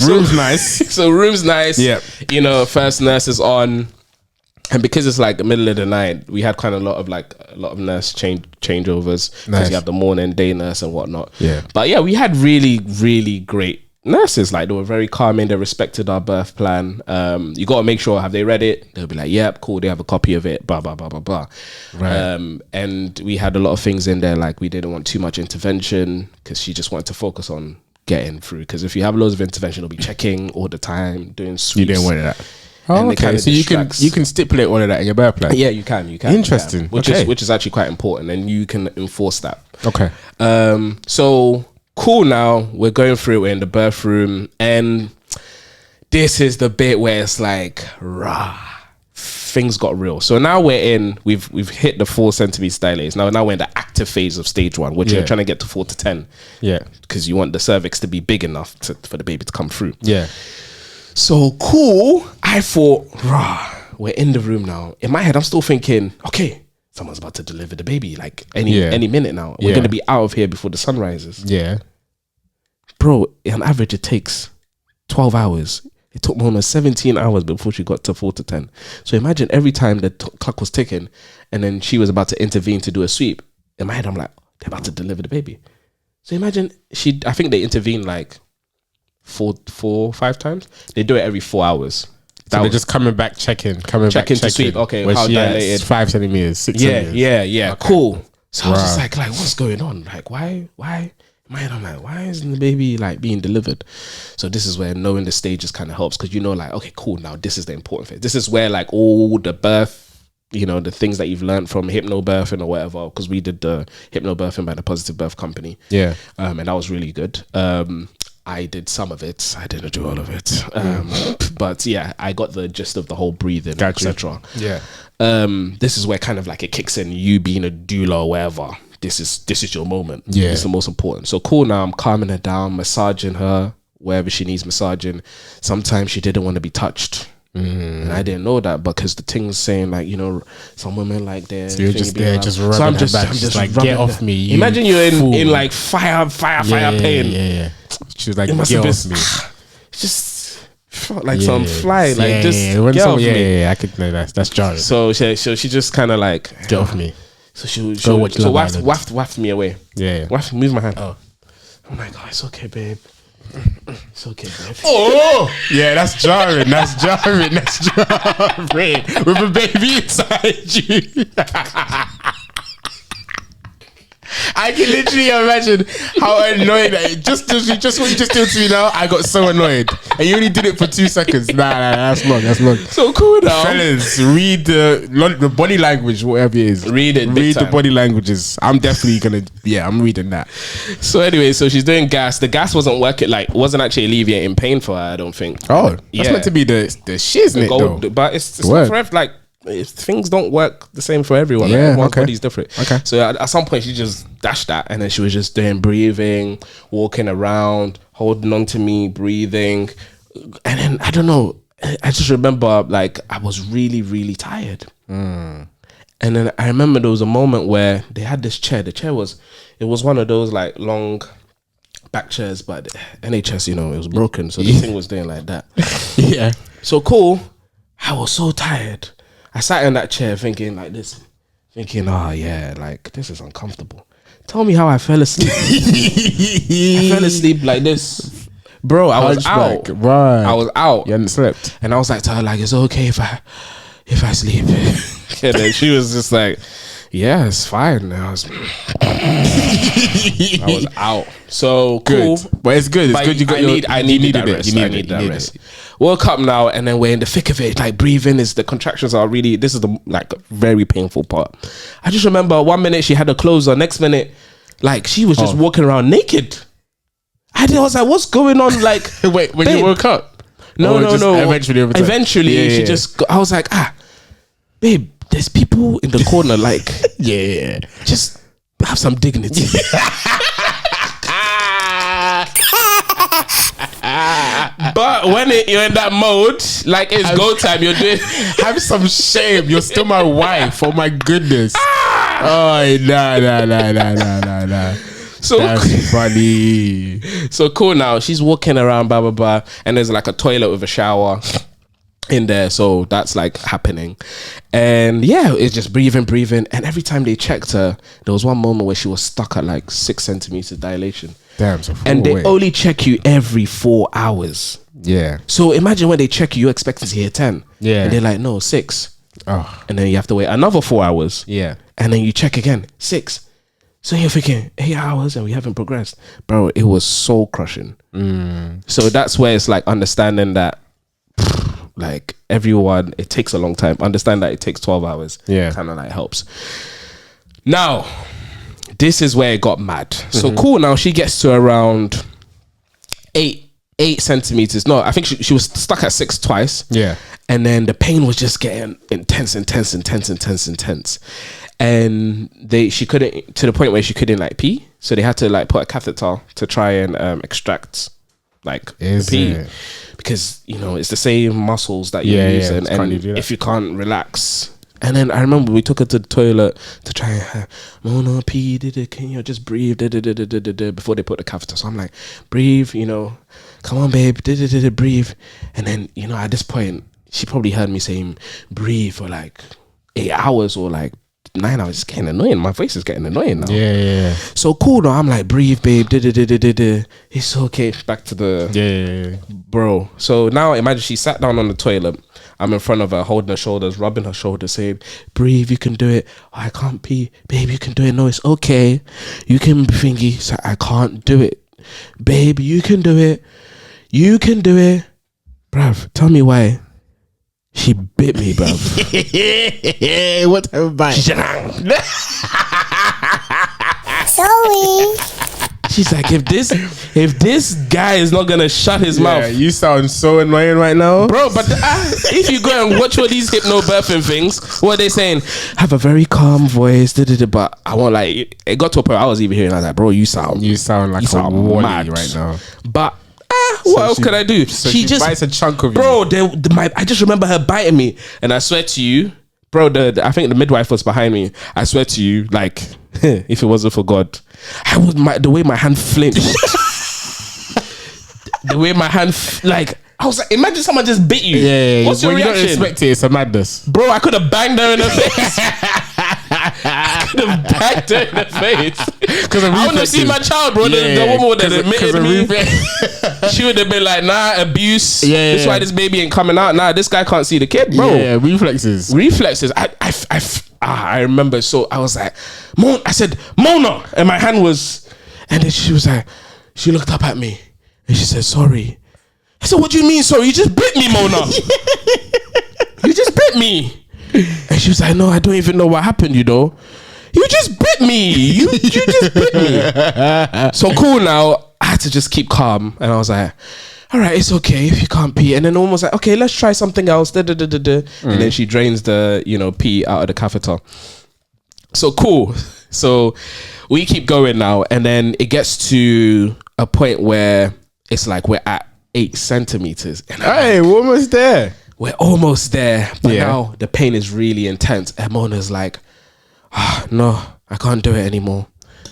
room's nice. So room's nice. Yeah. You know, first nurse is on. And because it's like the middle of the night, we had kind of a lot of nurse changeovers because Nice. you have the morning, day nurse and whatnot. Yeah. But we had really, really great nurses. Like they were very calming. They respected our birth plan. You got to make sure, have they read it? They'll be like, yep, cool. They have a copy of it, blah, blah, blah, blah, blah. Right. And we had a lot of things in there. Like we didn't want too much intervention because she just wanted to focus on getting through. Because if you have loads of intervention, they'll be checking all the time, doing sweeps. You didn't want that. And Oh, it kinda okay. So you can stipulate all of that in your birth plan. Yeah, you can. Interesting. Which is actually quite important, and you can enforce that. Okay. So cool. Now we're going through. We're in the birth room, and this is the bit where it's like, things got real. So now we've hit the 4 centimeters dilates. Now we're in the active phase of stage 1, which you're trying to get to 4 to 10. Yeah. Because you want the cervix to be big enough for the baby to come through. Yeah. So cool. I thought, we're in the room now. In my head, I'm still thinking, okay, someone's about to deliver the baby. Like any minute now. We're going to be out of here before the sun rises. Yeah. Bro, on average, it takes 12 hours. It took Mona 17 hours before she got to 4 to 10. So imagine every time the clock was ticking and then she was about to intervene to do a sweep. In my head, I'm like, they're about to deliver the baby. So imagine I think they intervened like 4-5 times. They do it every 4 hours. So they're just coming back, checking to sweep. Okay, how dilated? It's 5 centimeters, 6 centimeters. Yeah. Okay. Cool. So I was just like, what's going on? Like, why? I'm like, why isn't the baby like being delivered? So this is where knowing the stages kind of helps, because you know, like, okay, cool, now this is the important phase. This is where like all the birth, you know, the things that you've learned from hypnobirthing or whatever, because we did the hypnobirthing by the Positive Birth Company. Yeah. And that was really good. I did some of it. I didn't do all of it. But yeah, I got the gist of the whole breathing, etc. Yeah. This is where kind of like it kicks in, you being a doula or whatever. This is your moment. Yeah. It's the most important. So cool, now I'm calming her down, massaging her wherever she needs massaging. Sometimes she didn't want to be touched. And I didn't know that, because the thing was saying like, you know, some women like they're So you're just there, around. just rubbing So I'm her just, back, I'm just just like, rubbing get her. off me. You Imagine you're fool. in like fire pain. Yeah. She was like, It must get have off been, me. just felt like some fly, like just When get off someone- me. I could know that's jarring. So she just kind of like Get off me. So she watch Love Island. waft me away. Yeah. Waft, move my hand. Oh, I'm like, oh, it's okay, babe. It's okay, babe. Oh, yeah, that's jarring. That's jarring. That's jarring. With a baby inside you. I can literally imagine how annoyed just what you just did to me now. I got so annoyed, and you only did it for 2 seconds. Nah, that's long. That's long. So cool now. Fellas, read the body language, whatever it is. Read it, big Read the time. body languages. I'm definitely gonna. Yeah, I'm reading that. So anyway, so she's doing gas. The gas wasn't working. Like, wasn't actually alleviating pain for her, I don't think. Oh, that's Yeah. meant to be the shiznit Gold, though. but it's Word. not for like things don't work the same for everyone. Yeah, Like, everyone's okay. body's different. Okay. So at some point she just dashed that, and then she was just doing breathing, walking around, holding on to me, breathing, and then I don't know. I just remember like I was really, really tired. And then I remember there was a moment where they had this chair. The chair was one of those like long back chairs, but NHS, you know, it was broken, so this thing was doing like that. Yeah. So cool. I was so tired. I sat in that chair thinking like this, thinking, oh yeah, like this is uncomfortable. Tell me how I fell asleep. I fell asleep like this, bro. I was out. Hunchback, right. I was out, You hadn't slept. and I was like to her, like, it's okay if I sleep. And then she was just like, yeah, it's fine. And I was out. So cool. Good. But it's good. It's But good you got I needed that rest. You I needed need that it. rest. Woke up now, and then we're in the thick of it. Like breathing is the contractions are really. This is the like very painful part. I just remember 1 minute she had her clothes on, next minute, like she was just walking around naked. I was like, what's going on? Like, Wait, when babe. you woke up? No, Or no, just no. Eventually, over time? Eventually, she Yeah. just. I was like, babe, there's people in the corner. Like, Yeah. just have some dignity. But when you're in that mode, like it's go time, you're doing. Have some shame. You're still my wife. Oh my goodness. Oh, nah. So That's funny. so cool now. She's walking around, blah blah blah, and there's like a toilet with a shower in there, so that's like happening. And yeah, it's just breathing. And every time they checked her, there was one moment where she was stuck at like 6 centimeters dilation. Damn. So And they wait. only check you every 4 hours. Yeah. So imagine when they check you, you're expecting to hear 10. Yeah. And they're like, no, 6. Oh. And then you have to wait another 4 hours. Yeah. And then you check again, 6. So you're thinking 8 hours and we haven't progressed. Bro, it was soul crushing. So that's where it's like understanding that like everyone, it takes a long time. Understand that it takes 12 hours. Yeah. Kind of like helps. Now, this is where it got mad. So cool, now she gets to around 8 centimeters. No, I think she was stuck at 6 twice. Yeah. And then the pain was just getting intense. And she couldn't, to the point where she couldn't like pee. So they had to like put a catheter to try and extract like Is the pee. it? Because, you know, it's the same muscles that you're Yeah, using. can't And you do that? if you can't relax. And then I remember we took her to the toilet to try and Mona pee, can you just breathe before they put the catheter. So I'm like, breathe, you know, come on babe, breathe. And then, you know, at this point, she probably heard me saying breathe for like 8 hours or like 9 hours. It's getting annoying. My voice is getting annoying now. Yeah. So cool though. I'm like, breathe babe, it's okay. Back to the Yeah. bro. So now imagine she sat down on the toilet. I'm in front of her, holding her shoulders, rubbing her shoulders, saying, breathe, you can do it. Oh, I can't pee. Babe, you can do it. No, it's okay. You can thingy. So I can't do it. Babe, you can do it. You can do it. Bruv, tell me why. She bit me, bruv. What type of bite? She said, Sorry. she's like, if this guy is not gonna shut his mouth, You sound so annoying right now, bro. But if you go and watch all these hypnobirthing things, what are they saying? Have a very calm voice. But I won't like. It got to a point I was even hearing. I was like, bro, you sound like you a wally mad right now. But what else could I do? So she just bites a chunk of bro. I just remember her biting me, and I swear to you, bro. I think the midwife was behind me. I swear to you, like if it wasn't for God, the way my hand flinched, the way my hand like. I was like, imagine someone just bit you. Yeah. What's your reaction? You don't expect it. It's a madness, Bro, I could have banged her in the face. I could have banged her in the face. Because I want to see my child, bro. The woman would have admitted me. She would have been like, nah, abuse. This is why this baby ain't coming out. Nah, this guy can't see the kid, bro. Yeah, reflexes. I remember. So I was like, I said, Mona. And my hand was, and then she was like, she looked up at me and she said, sorry. I said, what do you mean, sorry? You just bit me, Mona. You just bit me. And she was like, no, I don't even know what happened, you know. You just bit me. You just bit me. So cool now. I had to just keep calm. And I was like, all right, it's okay if you can't pee. And then the woman was like, okay, let's try something else. And then she drains the, pee out of the catheter. So cool. So we keep going now. And then it gets to a point where it's like we're at 8 centimeters. And hey, we're almost there. We're almost there. But now the pain is really intense. And Mona's like, no, I can't do it anymore.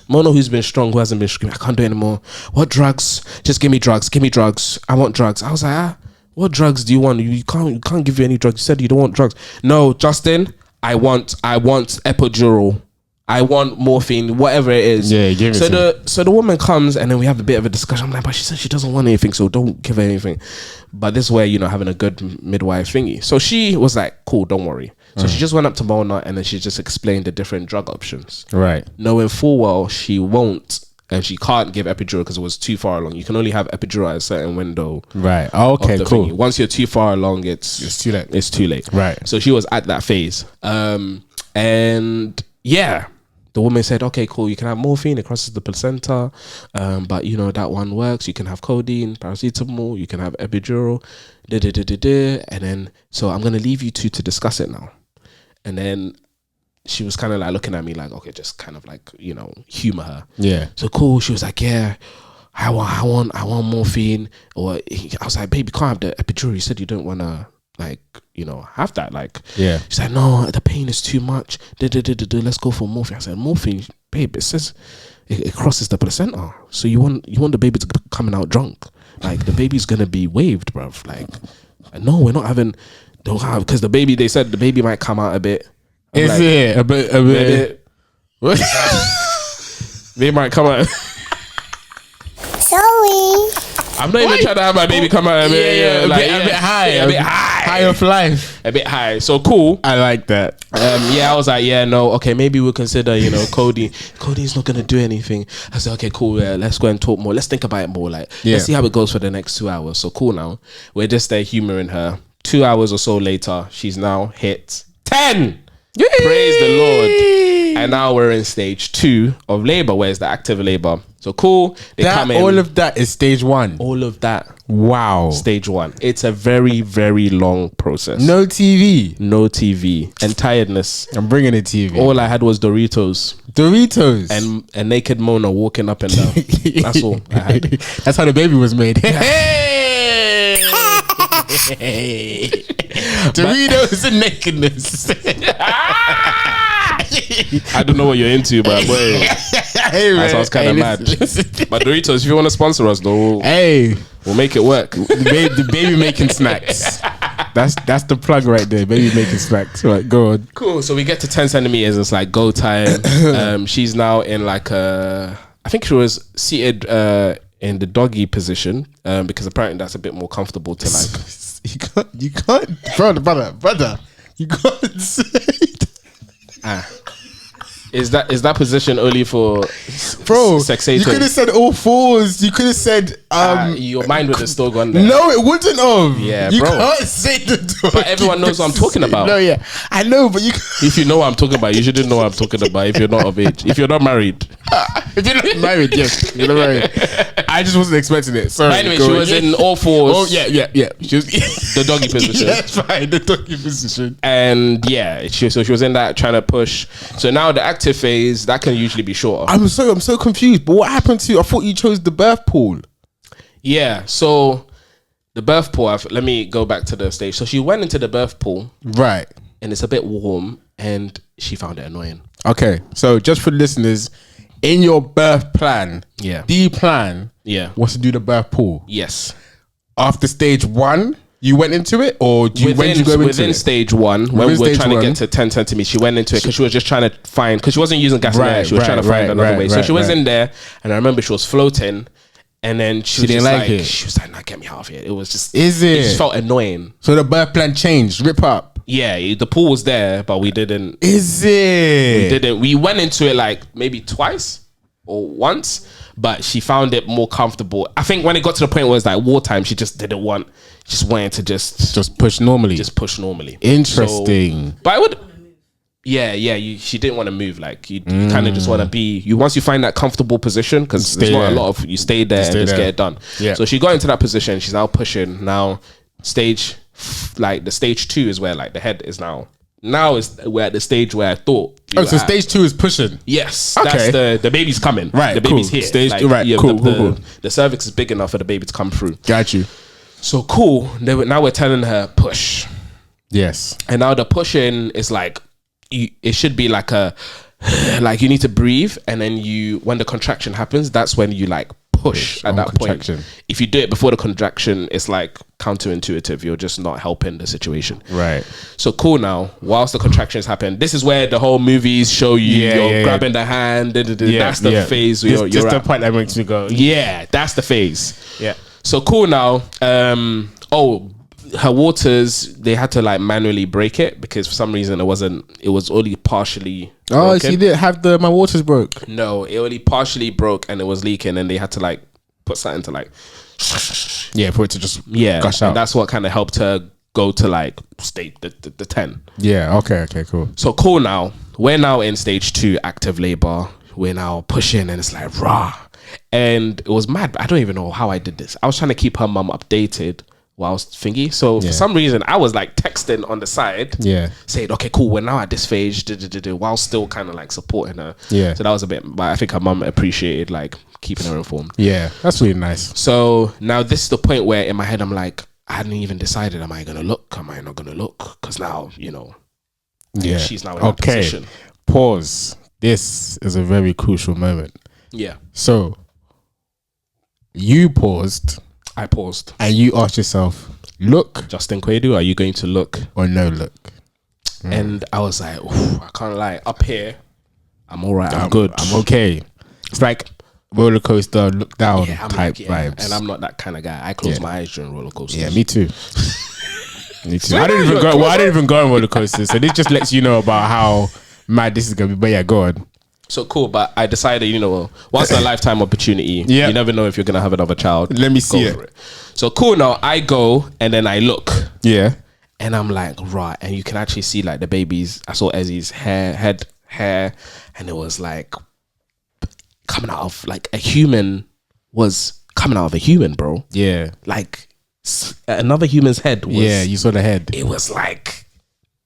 Mona, who's been strong, who hasn't been screaming, I can't do it anymore. What drugs? Just give me drugs. Give me drugs. I want drugs. I was like, what drugs do you want? You can't give you any drugs. You said you don't want drugs. No, Justin, I want epidural. I want morphine, whatever it is. Yeah, give it So the woman comes and then we have a bit of a discussion. I'm like, but she said she doesn't want anything, so don't give her anything. But this is where, having a good midwife thingy. So she was like, cool, don't worry. So she just went up to Mona and then she just explained the different drug options. Right. Knowing full well she won't and she can't give epidural because it was too far along. You can only have epidural at a certain window. Right. Okay, cool. Thingy. Once you're too far along, it's too late. It's too late. Right. So she was at that phase. And yeah. The woman said, okay, cool, you can have morphine, it crosses the placenta, but that one works. You can have codeine, paracetamol, you can have epidural, and then, so I'm going to leave you two to discuss it now. And then she was kind of like looking at me like, okay, just kind of like, humor her. Yeah. So cool, she was like, yeah, I want morphine. Or I was like, baby, you can't have the epidural. You said you don't want to, have that. Like, yeah. She's like, no, the pain is too much. Let's go for morphine. I said, morphine, babe, it says it crosses the placenta. So you want the baby to be coming out drunk. Like, the baby's going to be waved, bruv. Like, no, we're not having, because the baby, they said the baby might come out a bit. Is like, it? A bit. What? They might come out. Sorry. I'm not even trying to have my baby come out a bit, a bit high of life, a bit high. So cool. I like that. I was like, okay, maybe we'll consider, codeine. Codeine's not gonna do anything. I said, okay, cool. Let's go and talk more. Let's think about it more. Like, let's see how it goes for the next 2 hours. So cool. Now we're just there humoring her. 2 hours or so later, she's now hit 10. Yay! Praise the Lord. And now we're in stage 2 of labor, where's the active labor. So cool. They come in. All of that is stage 1. All of that. Wow. Stage 1. It's a very, very long process. No TV. And tiredness. I'm bringing a TV. All I had was Doritos. And a naked Mona walking up and down. That's all I had. That's how the baby was made. Hey! Doritos and nakedness. I don't know what you're into, but boy, that sounds kind of mad. But Doritos, if you want to sponsor us, though, we'll make it work. The baby making snacks. That's the plug right there. Baby making snacks. Right, go on. Cool. So we get to 10 centimeters. It's like go time. She's now in like I think she was seated in the doggy position because apparently that's a bit more comfortable to like. You can't, brother. You can't say that. Is that position only for sexating? You could have said all fours. You could have said your mind would have still gone there. No, it wouldn't have. Yeah, you bro. can't say the But everyone knows what I'm talking about. No, yeah, I know, but you. If you know what I'm talking about, you shouldn't know what I'm talking about. If you're not of age, if you're not married, If you're not married, yes, you're not married. I just wasn't expecting it. Sorry. But anyway, she was in all fours. Oh yeah. She was The doggy position. Yeah, that's right, the doggy position. And yeah, she was in that trying to push. So now the active phase that can usually be shorter. I'm so confused. But what happened to you? I thought you chose the birth pool. Yeah. So the birth pool. Let me go back to the stage. So she went into the birth pool, Right. and it's a bit warm, and she found it annoying. Okay. So just for the listeners, in your birth plan, the plan, was to do the birth pool. Yes. After stage 1, you went into it, or when did you go into within it? stage 1, when we were trying to get to 10 centimeters, she went into it because she was just trying to find, because she wasn't using gas in there, she was trying to find another way. So she was in there, and I remember she was floating, and then she didn't like it. She was like, "No, get me out of here." It was just, it just felt annoying. So the birth plan changed, rip up. Yeah, the pool was there, but we didn't. We went into it like maybe twice or once, but she found it more comfortable. I think when it got to the point where it was like wartime, she just didn't want, just wanted to just push normally. Interesting. So, but I would. Yeah, she didn't want to move. Like you kind of just want to be. Once you find that comfortable position, because there's not a lot of, you stay there and just get it done. Yeah. So she got into that position. She's now pushing. Now the stage 2 is where like the head is now. Now we're at the stage where I thought. So stage 2 is pushing. Yes. Okay. That's the baby's coming. Right. The baby's here. Stage like, 2. Right. Cool. The cervix is big enough for the baby to come through. Got you. So cool. Now we're telling her push. Yes. And now the pushing is like, it should be like like you need to breathe, and then when the contraction happens, that's when you like push at that point. If you do it before the contraction, it's like counterintuitive. You're just not helping the situation. Right. So cool. Now, whilst the contractions happen, this is where the whole movies show you you're grabbing the hand. That's the phase. You're just the point that makes me go. Yeah, that's the phase. Yeah. So cool. Now, her waters, they had to like manually break it because for some reason it was only partially broken. So you didn't have my waters broke? No, it only partially broke and it was leaking, and they had to like put something to like for it to just gush out. And that's what kind of helped her go to like state the 10. Yeah, okay, cool. So cool. Now we're now in stage 2 active labor. We're now pushing, and it's like rah, and it was mad. I don't even know how I did this. I was trying to keep her mum updated whilst thingy. So for some reason I was like texting on the side, saying, okay, cool, we're now at this phase, while still kind of like supporting her. Yeah. So that was a bit, but I think her mum appreciated like keeping her informed. Yeah, that's really nice. So now this is the point where in my head I'm like, I hadn't even decided, am I gonna look? Am I not gonna look? Because now, she's now in that position. Pause. This is a very crucial moment. Yeah. So you paused. I paused. And you asked yourself, look. Justin Quaidu, are you going to look? Or no look? And I was like, I can't lie. Up here, I'm all right. I'm good. I'm okay. It's like roller coaster, look down type vibes. And I'm not that kind of guy. I close my eyes during roller coasters. Yeah, me too. Me too. I didn't even go on roller coasters. So this just lets you know about how mad this is going to be. But yeah, go on. So cool, but I decided, once a lifetime opportunity, you never know if you're gonna have another child. Let me see it. So cool. Now I go and then I look. Yeah. And I'm like, right, and you can actually see like the baby's. I saw Ezzy's hair, and it was like coming out of like a human was coming out of a human, bro. Yeah. Like another human's head was. Yeah, you saw the head. It was like.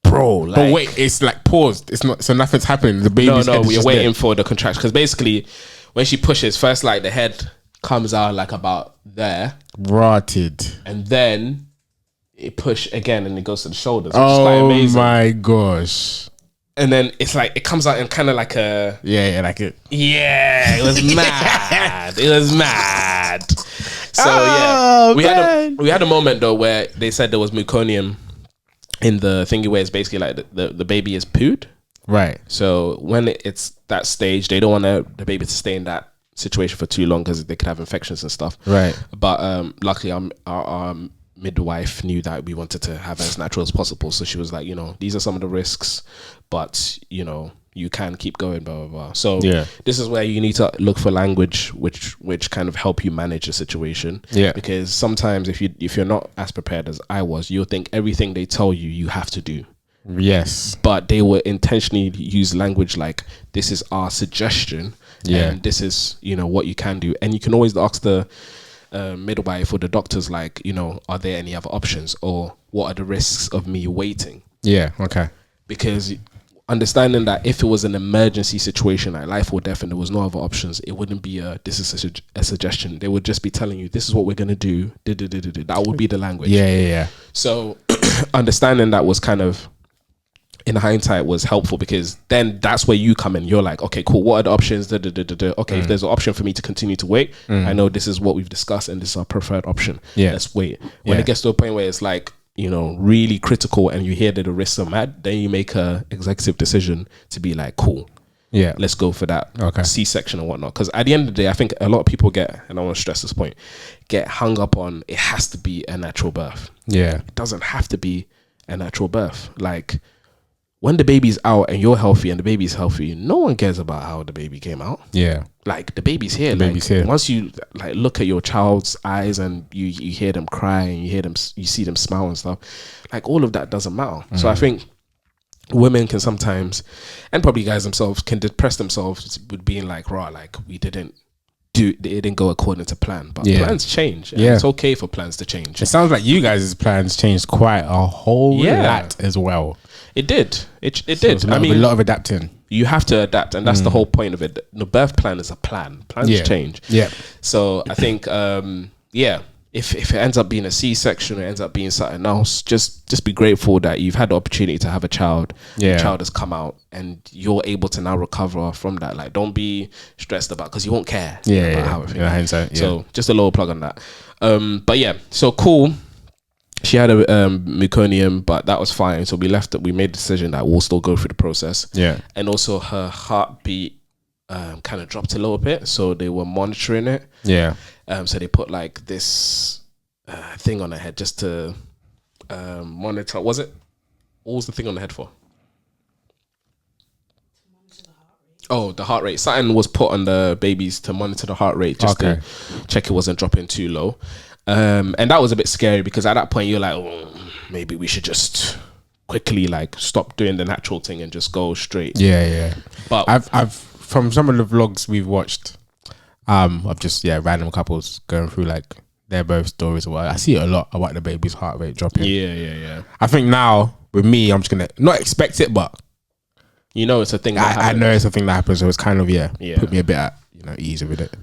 Bro, like, but wait, it's like paused. It's not, so nothing's happening. The baby's head is we're just waiting there. for the contraction, because basically when she pushes, first like the head comes out like about there, rotted, and then it push again and it goes to the shoulders, which is quite amazing. Oh my gosh. And then it's like it comes out in kind of like a it was mad. It was mad. So we had a moment though where they said there was meconium in the thingy, where it's basically like the baby is pooed. Right. So when it's that stage, they don't want the baby to stay in that situation for too long because they could have infections and stuff. Right. But luckily our midwife knew that we wanted to have as natural as possible. So she was like, these are some of the risks, but you can keep going, blah, blah, blah. So this is where you need to look for language which kind of help you manage the situation. Yeah. Because sometimes if you're not as prepared as I was, you'll think everything they tell you have to do. Yes. But they will intentionally use language like, this is our suggestion. Yeah. And this is, what you can do. And you can always ask the midwife or the doctors, like, are there any other options, or what are the risks of me waiting? Yeah. Okay. Because understanding that if it was an emergency situation, like life or death, and there was no other options, it wouldn't be this is a suggestion. They would just be telling you, this is what we're going to do. That would be the language. Yeah. So understanding that was kind of, in hindsight, was helpful, because then that's where you come in. You're like, okay, cool. What are the options? Okay, if there's an option for me to continue to wait, I know this is what we've discussed and this is our preferred option. Yeah. Let's wait. When it gets to a point where it's like, really critical and you hear that the risks are mad, then you make a executive decision to be like, cool. Yeah. Let's go for that C-section and whatnot. Because at the end of the day, I think a lot of people and I want to stress this point, get hung up on it has to be a natural birth. Yeah. It doesn't have to be a natural birth. Like, when the baby's out and you're healthy and the baby's healthy, no one cares about how the baby came out. Yeah. Like, the baby's here. Baby's here. Once you like look at your child's eyes and you hear them cry and you see them smile and stuff, like, all of that doesn't matter. So I think women can sometimes, and probably guys themselves, can depress themselves with being like, like, it didn't go according to plan. But plans change. And it's okay for plans to change. It sounds like you guys' plans changed quite a whole lot as well. It did. It did. A lot of adapting. You have to adapt, and that's the whole point of it. The birth plan is a plan. Plans change. Yeah. So I think, if it ends up being a C-section or it ends up being something else, just be grateful that you've had the opportunity to have a child. Yeah. The child has come out, and you're able to now recover from that. Like, don't be stressed about, because you won't care. About how it feels. So just a little plug on that. But yeah, so cool. She had a meconium, but that was fine. So we made the decision that we'll still go through the process. Yeah. And also her heartbeat kind of dropped a little bit. So they were monitoring it. Yeah. So they put like this thing on her head just to monitor. What was the thing on the head for? Oh, the heart rate. Something was put on the babies to monitor the heart rate, just to check it wasn't dropping too low. And that was a bit scary, because at that point you're like, maybe we should just quickly like stop doing the natural thing and just go straight. Yeah. But I've from some of the vlogs we've watched, of just random couples going through like their birth stories or whatever, I see it a lot about the baby's heart rate dropping. Yeah. I think now with me, I'm just gonna not expect it, but it's a thing. I know it's a thing that happens, so it's kind of put me a bit at ease with it.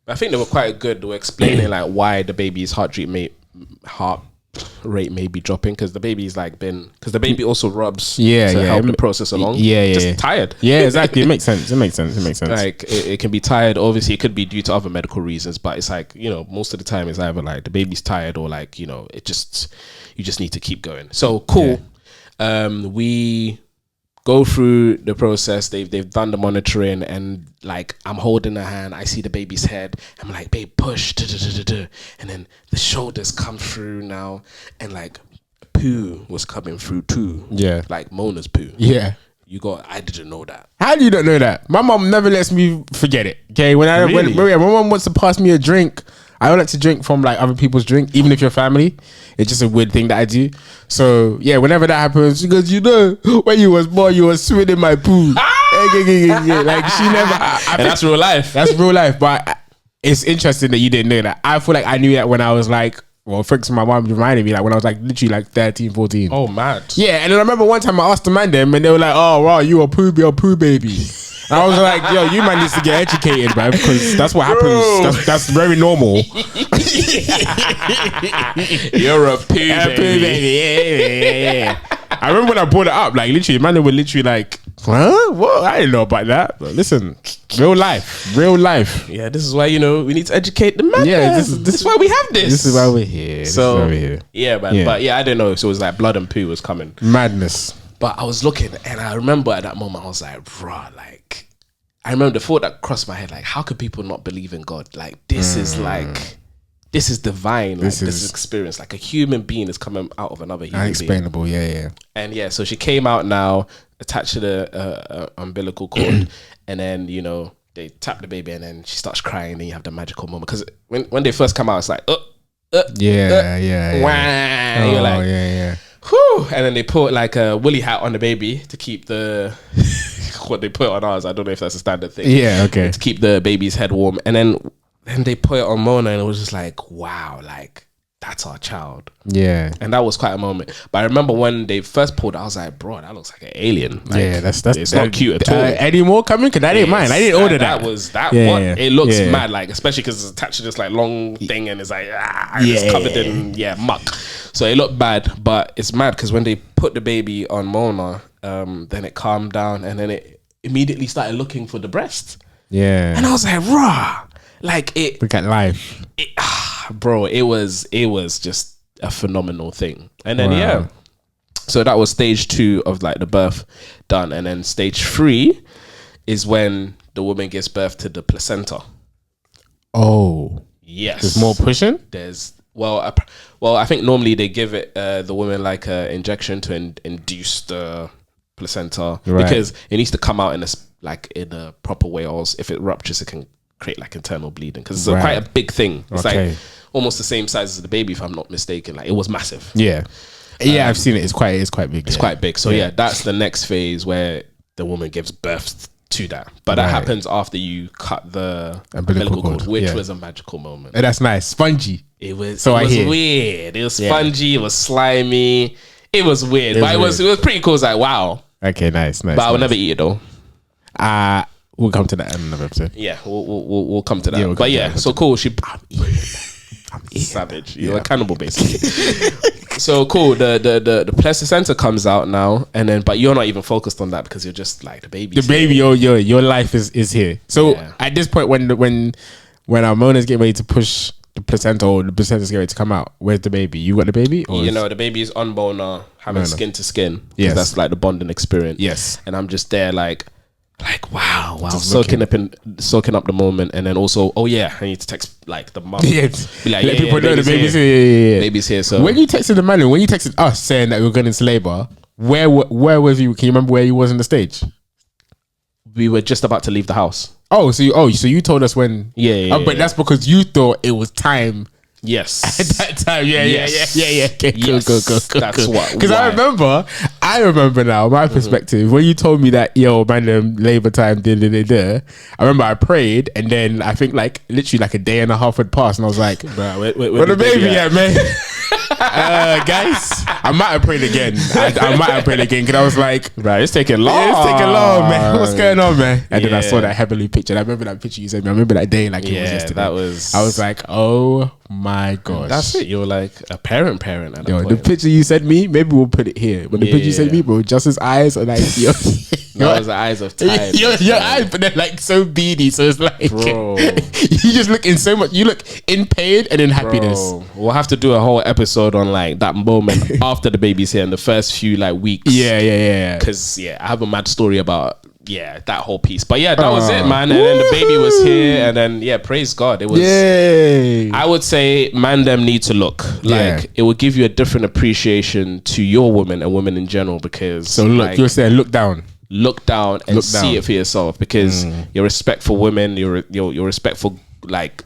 I think they were quite good. They were explaining like why the baby's heart rate may be dropping, because the baby's because the baby also rubs to help the process along. Just tired. Yeah, exactly. It makes sense. Like it can be tired. Obviously, it could be due to other medical reasons, but it's like, most of the time it's either like the baby's tired or like you just need to keep going. So cool. Yeah. We go through the process. They've done the monitoring, and like I'm holding her hand. I see the baby's head. I'm like, babe, push. And then the shoulders come through now, and like poo was coming through too. Yeah, like Mona's poo. Yeah. I didn't know that. How do you not know that? My mom never lets me forget it. Okay, when my mom wants to pass me a drink, I don't like to drink from like other people's drink, even if you're family. It's just a weird thing that I do. So yeah, whenever that happens, she goes, when you was born, you was swimming in my pool. Like she never. And that's real life. That's real life. But it's interesting that you didn't know that. I feel like I knew that when I was like, thanks to my mom reminded me, like when I was like literally like 13, 14. Oh, mad. Yeah, and then I remember one time I asked the man them, and they were like, oh wow, you a poo baby. And I was like, yo, you man needs to get educated, bro, because that's what happens. That's very normal. You're a poo baby. Yeah. I remember when I brought it up, like literally, man, they were literally like, huh? What? I didn't know about that. But listen, real life. Yeah, this is why, we need to educate the man. Yeah, this is why we have this. This is why we're here. Yeah, man. Yeah. But yeah, I didn't know. So it was like blood and poo was coming. Madness. But I was looking, and I remember at that moment, I was like, like, I remember the thought that crossed my head, like, how could people not believe in God? Like, this is this is divine. This This is is experience. Like a human being is coming out of another human being. unexplainable. Yeah. And yeah, so she came out now, attached to the umbilical cord, and then, you know, they tap the baby and then she starts crying, and then you have the magical moment. Because when they first come out, it's like, Yeah. wah. You're like, yeah. whew. And then they put like a woolly hat on the baby to keep the what they put on ours. I don't know if that's a standard thing. Yeah, okay. To keep the baby's head warm. And then they put it on Mona, and it was just like, wow, like that's our child. Yeah. And that was quite a moment. But I remember when they first pulled it, I was like, bro, that looks like an alien. Like, Yeah, that's it's not cute at all. Any more coming? Because I didn't mind. I didn't order that. That was that. Yeah, what? yeah. It looks Yeah. mad, like especially because it's attached to this like long thing, and it's like it's covered in muck. So it looked bad, but it's mad because when they put the baby on Mona, then it calmed down, and then it immediately started looking for the breast, Yeah. and I was like, raw, like it, Look at life. bro. It was just a phenomenal thing, and then Wow. so that was stage 2 of like the birth done, and then stage 3 is when the woman gives birth to the placenta. Oh. Yes, There's more pushing? There's I think normally they give it the woman like a injection to induce the placenta, Right. because it needs to come out in a proper way, or else if it ruptures, it can create like internal bleeding, because it's Right. quite a big thing. It's Okay. like almost the same size as the baby, if I'm not mistaken. Like it was massive. Yeah. Yeah, I've seen it. It's quite big. It's quite big. So yeah, that's the next phase where the woman gives birth to that. But that Right. happens after you cut the Umbilical umbilical cord, cord, which yeah. was a magical moment. And that's nice. Spongy. It was So it I was hear. weird. It was spongy, it was slimy. It was weird. But it was pretty cool. It's like, wow. Okay, nice. But I would never eat it though. We'll come to that in another episode. Yeah, we'll come to that. Yeah, we'll but come to yeah, that. so cool. I'm savage. You're a cannibal, basically. So cool. The placenta comes out now, and then but you're not even focused on that because you're just like the baby. The baby, your life is here. So Yeah. at this point, when our Mona's getting ready to push the placenta, or the placenta's getting ready to come out, where's the baby? You got the baby? Or You know, the baby is on Bona, having Bona. skin to skin. Yes. That's like the bonding experience. Yes. And I'm just there like wow, Just soaking up the moment, and then also, oh yeah, I need to text like the mum. Yeah. Be like, Let people know the baby's here. here. Yeah. Baby's here. So When you texted the man, when you texted us saying that we were going into labor, where was you? Can you remember where you was on the stage? we were just about to leave the house. Oh, so you told us when? Yeah. But that's because you thought it was time. Yes. At that time, yeah. Okay, Yes. cool. That's what. Because why. I remember now, my perspective, when you told me that, yo, man, labor time, I remember I prayed, and then I think like literally like a day and a half had passed, and I was like, Bro, where the baby at, man? Guys, I might have prayed again. I might have prayed again, because I was like, Right, it's taking long. yeah, it's taking long, man. What's going on, man? And then I Yeah. saw that heavenly picture. And I remember that picture you sent me. I remember that day like it was Yeah, yesterday. that was. I was like, oh my gosh. That's it. You're like a parent at that Yo, the point. picture you sent me, maybe we'll put it here. But the picture you sent me, bro, just his eyes are like, yo, That was the eyes of time. your eyes, but they're like so beady. So it's like, Bro. you just look in so much. You look in pain and in happiness. Bro, we'll have to do a whole episode on like that moment after the baby's here and the first few like weeks. Yeah. Because I have a mad story about that whole piece. But yeah, that was it, man. And then the baby was here, and then praise God, it was. Yay. I would say man them need to look Yeah. like it will give you a different appreciation to your woman and women in general, because So look, like, you're saying look down. look down and Look see down. it for yourself, because your respect for women, your respect for like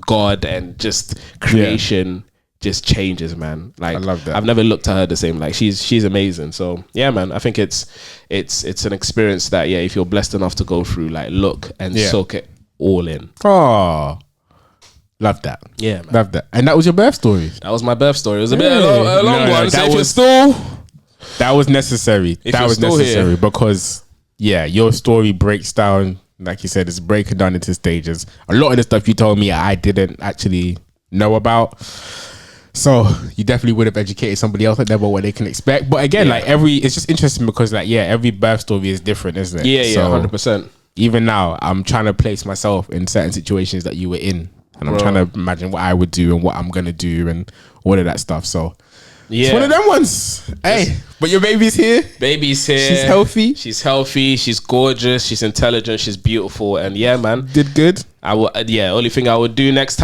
God and just creation just changes, man. Like I love that. I've never looked at her the same. Like she's amazing. So yeah, man, I think it's an experience that if you're blessed enough to go through, like look and soak it all in. Oh, love that. Yeah, man. Love that. And that was your birth story. That was my birth story. It was a bit a long No, one. So that if you're was- still That was necessary. If That you're was still necessary here. because your story breaks down, like you said, it's breaking down into stages. A lot of the stuff you told me I didn't actually know about. So you definitely would have educated somebody else at what they can expect. But again, it's just interesting because every birth story is different, isn't it? Yeah, So 100%. even now, I'm trying to place myself in certain situations that you were in, and I'm trying to imagine what I would do and what I'm gonna do and all of that stuff. So it's one of them ones. Hey, but your baby's here. Baby's here. She's healthy. She's healthy. She's gorgeous. She's intelligent. She's beautiful. And yeah, man, Did good. Only thing I would do this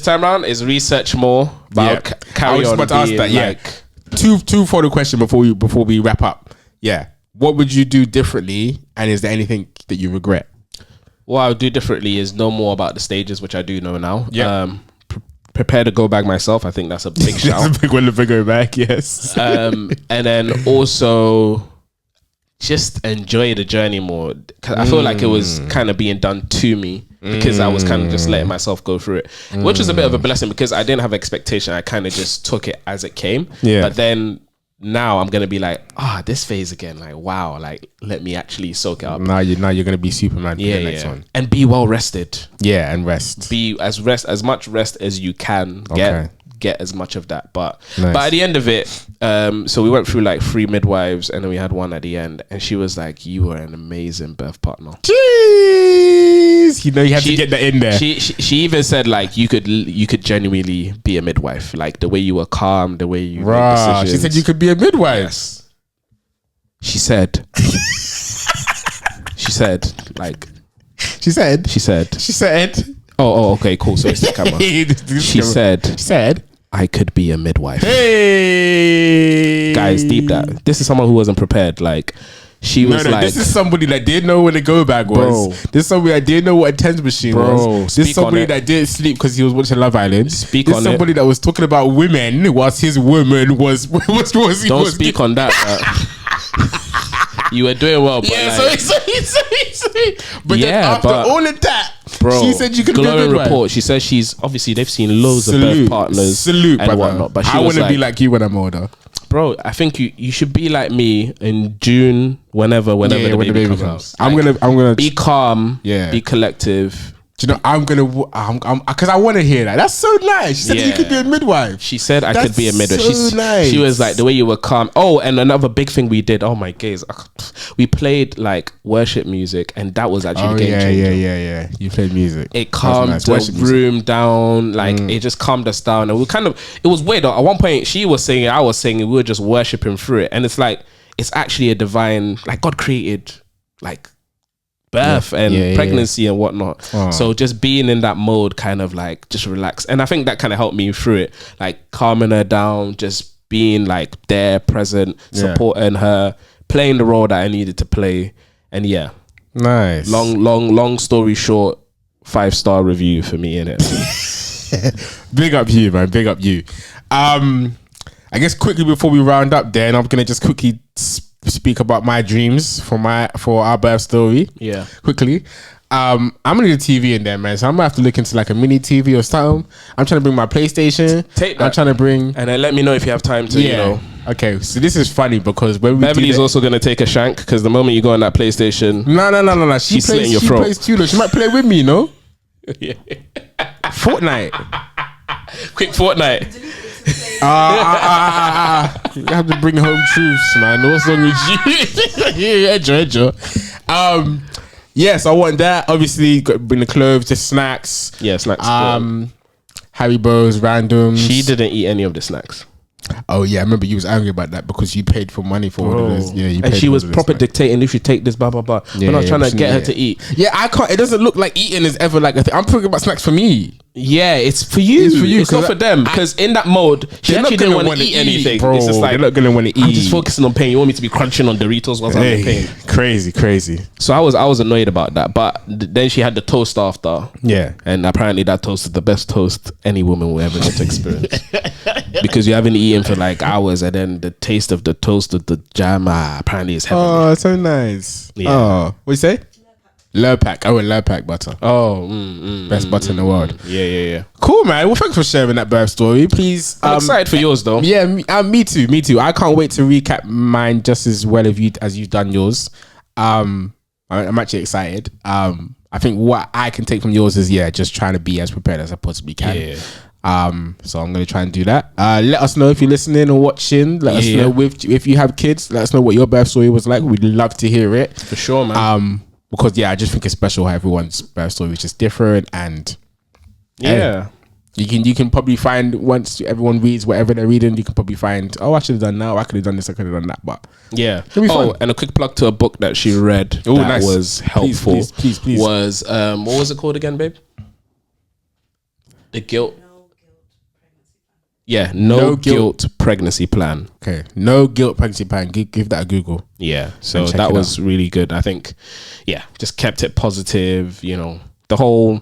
time around is research more about carry on. I was about to ask that. Like, two for the question before we wrap up. Yeah, what would you do differently, and is there anything that you regret? What I would do differently is know more about the stages, which I do know now. Yeah. Prepare to go back myself. I think that's a big shout. That's a big one to go back. Yes. And then also just enjoy the journey more, because I feel like it was kind of being done to me because I was kind of just letting myself go through it, which was a bit of a blessing because I didn't have expectation. I kind of just took it as it came. Yeah. But then now I'm gonna be like, this phase again. Like, wow, like let me actually soak it up. Now you're gonna be Superman for the next one. And be well rested. Yeah, and rest. Be as much rest as you can get as much of that. But nice. But at the end of it, so we went through like 3 midwives, and then we had one at the end, and she was like, "You were an amazing birth partner." Jeez, you had to get that in there. She even said like you could genuinely be a midwife, like the way you were calm, the way you made decisions. She said you could be a midwife. Yes. She said. She said. Oh, okay, cool. So it's the camera. She said, I could be a midwife. Hey, guys, deep that. This is someone who wasn't prepared. Like, she was like, this is somebody that didn't know where the go bag was. Bro. This is somebody that didn't know what a TENS machine was. This is somebody that didn't sleep because he was watching Love Island. This is somebody that was talking about women whilst his woman was. Don't speak on that. You were doing well, but sorry. But then after all of that, bro, she said you could be a midwife. Report. She says she's obviously they've seen loads of birth partners and whatnot. But I want to be like you when I'm older, bro. I think you should be like me in June, whenever the baby comes out. I'm gonna be calm, be collective. Do you know, I'm because I want to hear that. That's so nice. She said you could be a midwife. She said I could be a midwife. So nice. She was like, the way you were calm. Oh, and another big thing we did. Oh my gaze, we played like worship music, and that was actually the game changer. Yeah. You played music. It calmed the room down. Like it just calmed us down, and it was weird. At one point, she was singing, I was singing. We were just worshiping through it, and it's like it's actually a divine. Like God created like birth and pregnancy and whatnot. So just being in that mode kind of like just relax, and I think that kind of helped me through it, like calming her down, just being like there, present, supporting her, playing the role that I needed to play. And nice. Long story short, 5-star review for me, innit? Big up you, man. Big up you. I guess quickly before we round up, then I'm gonna just quickly speak about my dreams for our birth story. Yeah, quickly. I'm gonna need a TV in there, man. So I'm gonna have to look into like a mini TV or something. I'm trying to bring my PlayStation. I'm trying to bring, and then let me know if you have time to. You know. Okay, so this is funny because when Beverly's also gonna take a shank because the moment you go on that PlayStation, no. She plays too low. She might play with me, you know. Yeah. Fortnite. Quick Fortnite. You have to bring home truths, man. What's wrong with you? Edger. Yes, I want that. Obviously, got to bring the clothes, the snacks. Yeah, snacks. Haribo's, randoms. She didn't eat any of the snacks. Oh yeah, I remember you was angry about that because you paid for money for all of this. Yeah, and she was proper dictating if you take this, blah blah blah. Yeah, I'm not trying to get her to eat. Yeah, I can't. It doesn't look like eating is ever like a thing. I'm talking about snacks for me. Yeah, it's for you. It's for you. It's not for them because in that mode, she actually didn't want to eat anything. Bro, it's just like they're not gonna want to eat. I'm just focusing on pain. You want me to be crunching on Doritos whilst I'm in pain? Crazy. So I was annoyed about that, but then she had the toast after. Yeah, and apparently that toast is the best toast any woman will ever get to experience because you haven't eaten for like hours, and then the taste of the toast of the jam apparently is heavenly. Oh, so nice. Yeah. Oh, what you say? Lurpak. I went Lurpak butter. Oh, best butter in the world. Yeah. Cool, man. Well, thanks for sharing that birth story. Please, I'm excited for yours, though. Yeah, me too. I can't wait to recap mine just as well as you've done yours. I'm actually excited. I think what I can take from yours is just trying to be as prepared as I possibly can. Yeah. So I'm gonna try and do that. Let us know if you're listening or watching. Let us know if you have kids. Let us know what your birth story was like. We'd love to hear it for sure, man. Because I just think it's special how everyone's birth story is just different, and you can probably find once everyone reads whatever they're reading, you can probably find I should have done that, I could have done this, I could have done that, but and a quick plug to a book that she read that was helpful. Please. Was what was it called again, babe? The guilt. No guilt pregnancy plan. Yeah, no, No guilt pregnancy plan. Okay, no guilt pregnancy plan. Give that a Google. Yeah, so And check that it was really good. I think, yeah, just kept it positive. You know, the whole,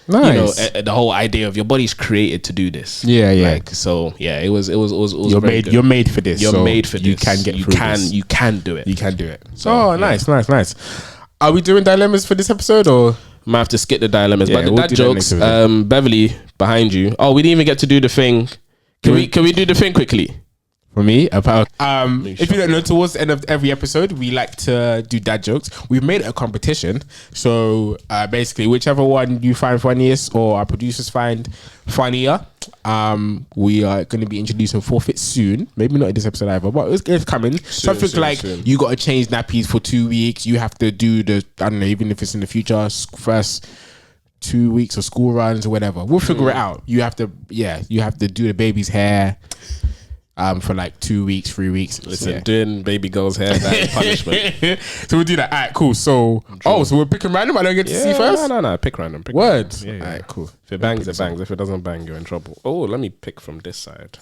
Nice. the whole idea of your body's created to do this. Yeah, yeah. Like, so yeah, it was. You're very made. good. You're made for this. You're so made for this. You can get through this. You can do it. You can do it. So, Oh, yeah. nice. Are we doing dilemmas for this episode or? Might have to skip the dilemmas, Yeah, but the we'll dad do that jokes. next episode. Beverly behind you. Oh, we didn't even get to do the thing. Can we do the thing quickly? For me, if you don't know, towards the end of every episode, we like to do dad jokes. We've made it a competition. So basically, whichever one you find funniest or our producers find funnier, we are going to be introducing forfeits soon. Maybe not in this episode either, but it's coming. Something like soon. you got to change nappies for 2 weeks. You have to do I don't know, even if it's in the future, first 2 weeks of school runs or whatever. We'll figure it out. You have to do the baby's hair. For like 2 weeks, 3 weeks. Listen, doing baby girl's hair, that is punishment. So we'll do that. Alright, cool. So so we're picking random. I don't get to see first. No. Pick random. Words. Random. Yeah. Alright, cool. If it bangs, it bangs. If it doesn't bang, you're in trouble. Oh, let me pick from this side.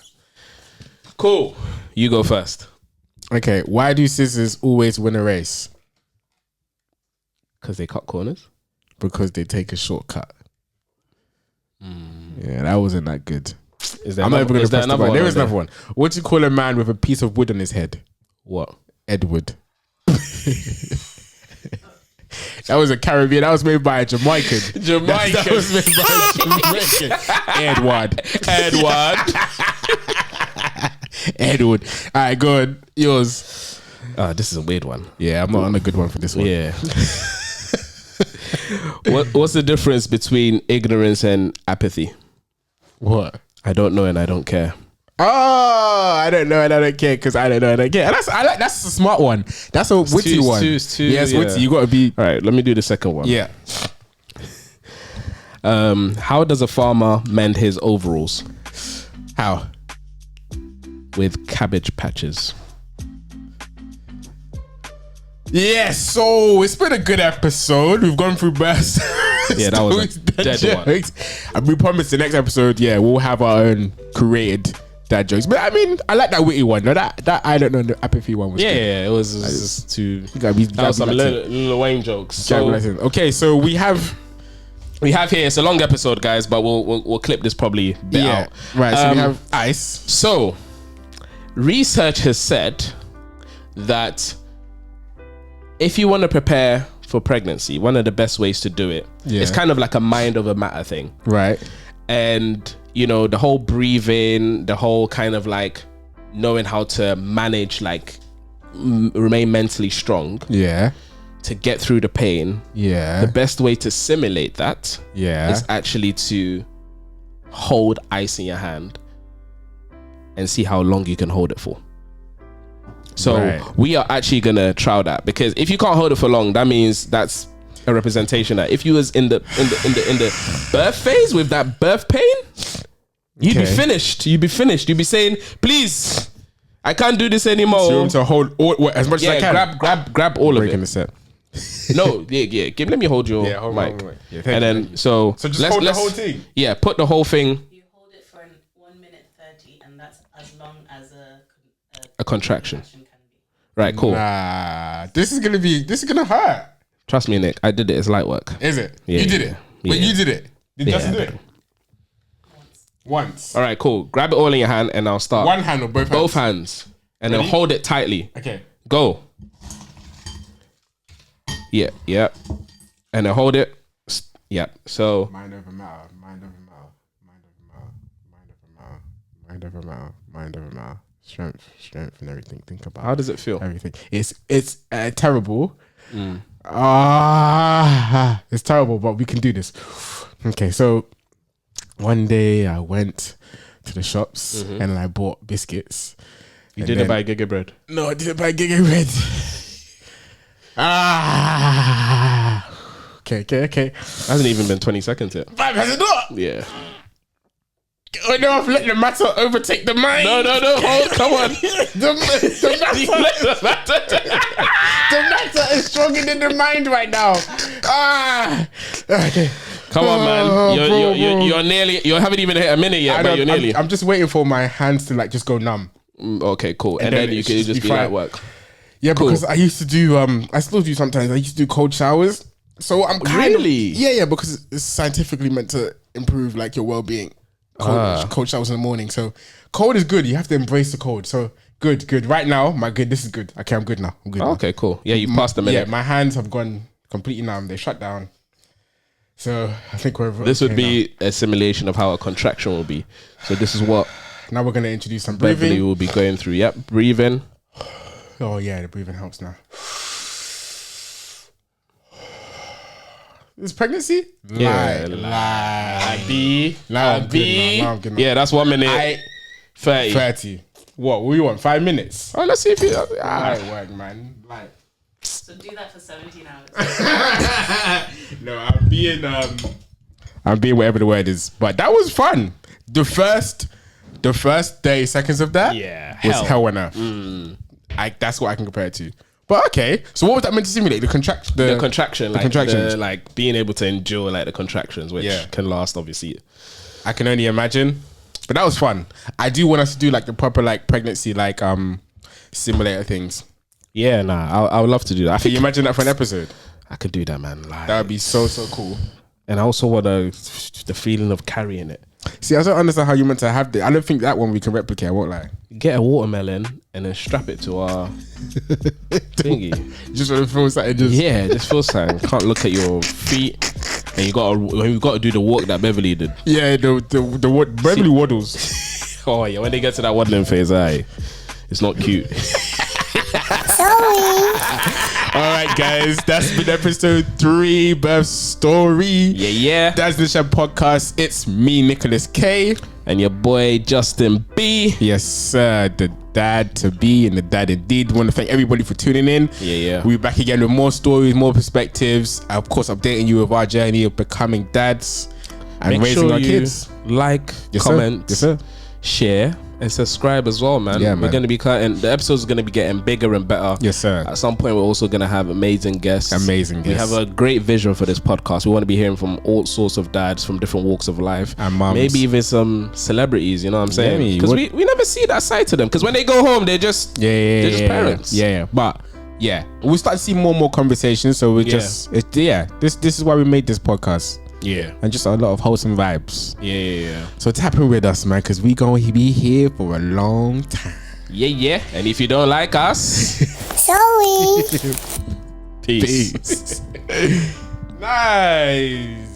Cool. You go first. Okay. Why do scissors always win a race? Because they cut corners. Because they take a shortcut. Yeah, that wasn't that good. Is there I'm not even going to press the another button. one? There is another one. What do you call a man with a piece of wood on his head? What? Edward. That was a Caribbean. That was made by a Jamaican. That was made by a Jamaican. Edward. All right, go on. Yours. This is a weird one. Yeah, I'm not on a good one for this one. Yeah. What's the difference between ignorance and apathy? What? I don't know and I don't care. Oh, I don't know and I don't care because I don't know and I don't care. And that's a smart one. That's a witty one. It's witty. You got to be. All right, let me do the second one. Yeah. How does a farmer mend his overalls? How? With cabbage patches. Yes, so it's been a good episode. We've gone through best. Yeah, that was a dead one. And we promise the next episode, we'll have our own created dad jokes. But I mean, I like that witty one. No, that I don't know, the apathy one was good. Yeah, it was just too. That was some Lil Wayne jokes. So okay, so we have here. It's a long episode, guys, but we'll clip this probably a bit out. Right, so we have ice. So research has said that if you want to prepare for pregnancy, one of the best ways to do it is kind of like a mind over matter thing. Right. And, the whole breathing, the whole kind of like knowing how to manage, like remain mentally strong. Yeah. To get through the pain. Yeah. The best way to simulate that is actually to hold ice in your hand and see how long you can hold it for. So we are actually gonna trial that, because if you can't hold it for long, that means that's a representation that if you was in the birth phase with that birth pain, you'd be finished. You'd be saying, please, I can't do this anymore. So you want to hold as much as I can. Grab all of it. Breaking the set. No, let me hold your mic. Yeah, and then so just hold the whole thing. Yeah, put the whole thing. You hold it for 1 minute 30, and that's as long as a contraction. can be. Right, cool. Nah, this is gonna hurt. Trust me, Nick. I did it. It's light work. Is it? Yeah, You did it. Wait, you did it. Did Justin do it? Once. All right, cool. Grab it all in your hand, and I'll start. One hand or both hands? Both hands, and then hold it tightly. Okay. Go. Yeah, and then hold it. Yeah. So. Mind over matter. Mind over matter. Mind over matter. Mind over matter. Mind over matter. Mind over matter. Strength and everything. Think about How does it feel? everything. It's terrible. It's terrible, but we can do this. Okay, so one day I went to the shops and then I bought biscuits. You did it by Giga Bread. No, I did it by Giga Bread. Okay. Hasn't even been 20 seconds yet. Has it not? Yeah. Oh no, I've let the matter overtake the mind. No. Hold, come on. The matter is stronger than the mind right now. Okay. Come on, man. You're nearly. You haven't even hit a minute yet, but you're nearly. I'm just waiting for my hands to like just go numb. Okay, cool. And then you can just be at work. Yeah, cool. Because I used to do. I still do sometimes. I used to do cold showers. So I'm kind of yeah, because it's scientifically meant to improve like your well-being. Cold showers in the morning. So cold is good. You have to embrace the cold. So good. Right now, this is good. Okay, I'm good now. I'm good. Okay, cool. Yeah, you passed the minute. Yeah, my hands have gone completely numb. They shut down. So I think we're. This would be a simulation of how a contraction will be. So this is what. Now we're gonna introduce some breathing. Beverly will be going through. Yep, breathing. Oh yeah, the breathing helps now. This pregnancy? Yeah, Now I'm good now. Yeah, that's 1 minute. 30. What we want? 5 minutes. Oh, let's see if you. Light work, man. Light. So do that for 17 hours. No, I'm being whatever the word is. But that was fun. The first 30 seconds of that was hell on earth. That's what I can compare it to. But okay, so what was that meant to simulate? The contraction, like being able to endure like the contractions, which can last obviously. I can only imagine, but that was fun. I do want us to do like the proper like pregnancy like simulator things. Yeah, I would love to do that. Can you imagine that for an episode? I could do that, man. Like, that would be so cool. And I also want the feeling of carrying it. See, I don't understand how you meant to have that. I don't think that one we can replicate. I won't lie. Get a watermelon and then strap it to our thingy. Just want to feel something. Just feel something. Can't look at your feet, and you got to do the walk that Beverly did. Yeah, the what Beverly waddles. Oh yeah, when they get to that waddling phase, it's not cute. All right, guys, that's been episode 3, birth story. Yeah. That's the Shab podcast. It's me, Nicholas K, and your boy Justin B. Yes, sir. The dad to be and the dad indeed. Want to thank everybody for tuning in. Yeah. We'll be back again with more stories, more perspectives. Of course, updating you with our journey of becoming dads and raising our kids. Like, comment, share. And subscribe as well, man. Yeah, man. We're going to be cutting. The episodes are going to be getting bigger and better. Yes, sir. At some point, we're also going to have amazing guests. We have a great vision for this podcast. We want to be hearing from all sorts of dads from different walks of life. And mums. Maybe even some celebrities, you know what I'm saying? Because we never see that side to them. Because when they go home, they're just parents. Yeah. But yeah, we start to see more and more conversations. So we this is why we made this podcast. Yeah. And just a lot of wholesome vibes. Yeah. So tap in with us, man, because we going to be here for a long time. Yeah. And if you don't like us... Sorry. Peace. Nice.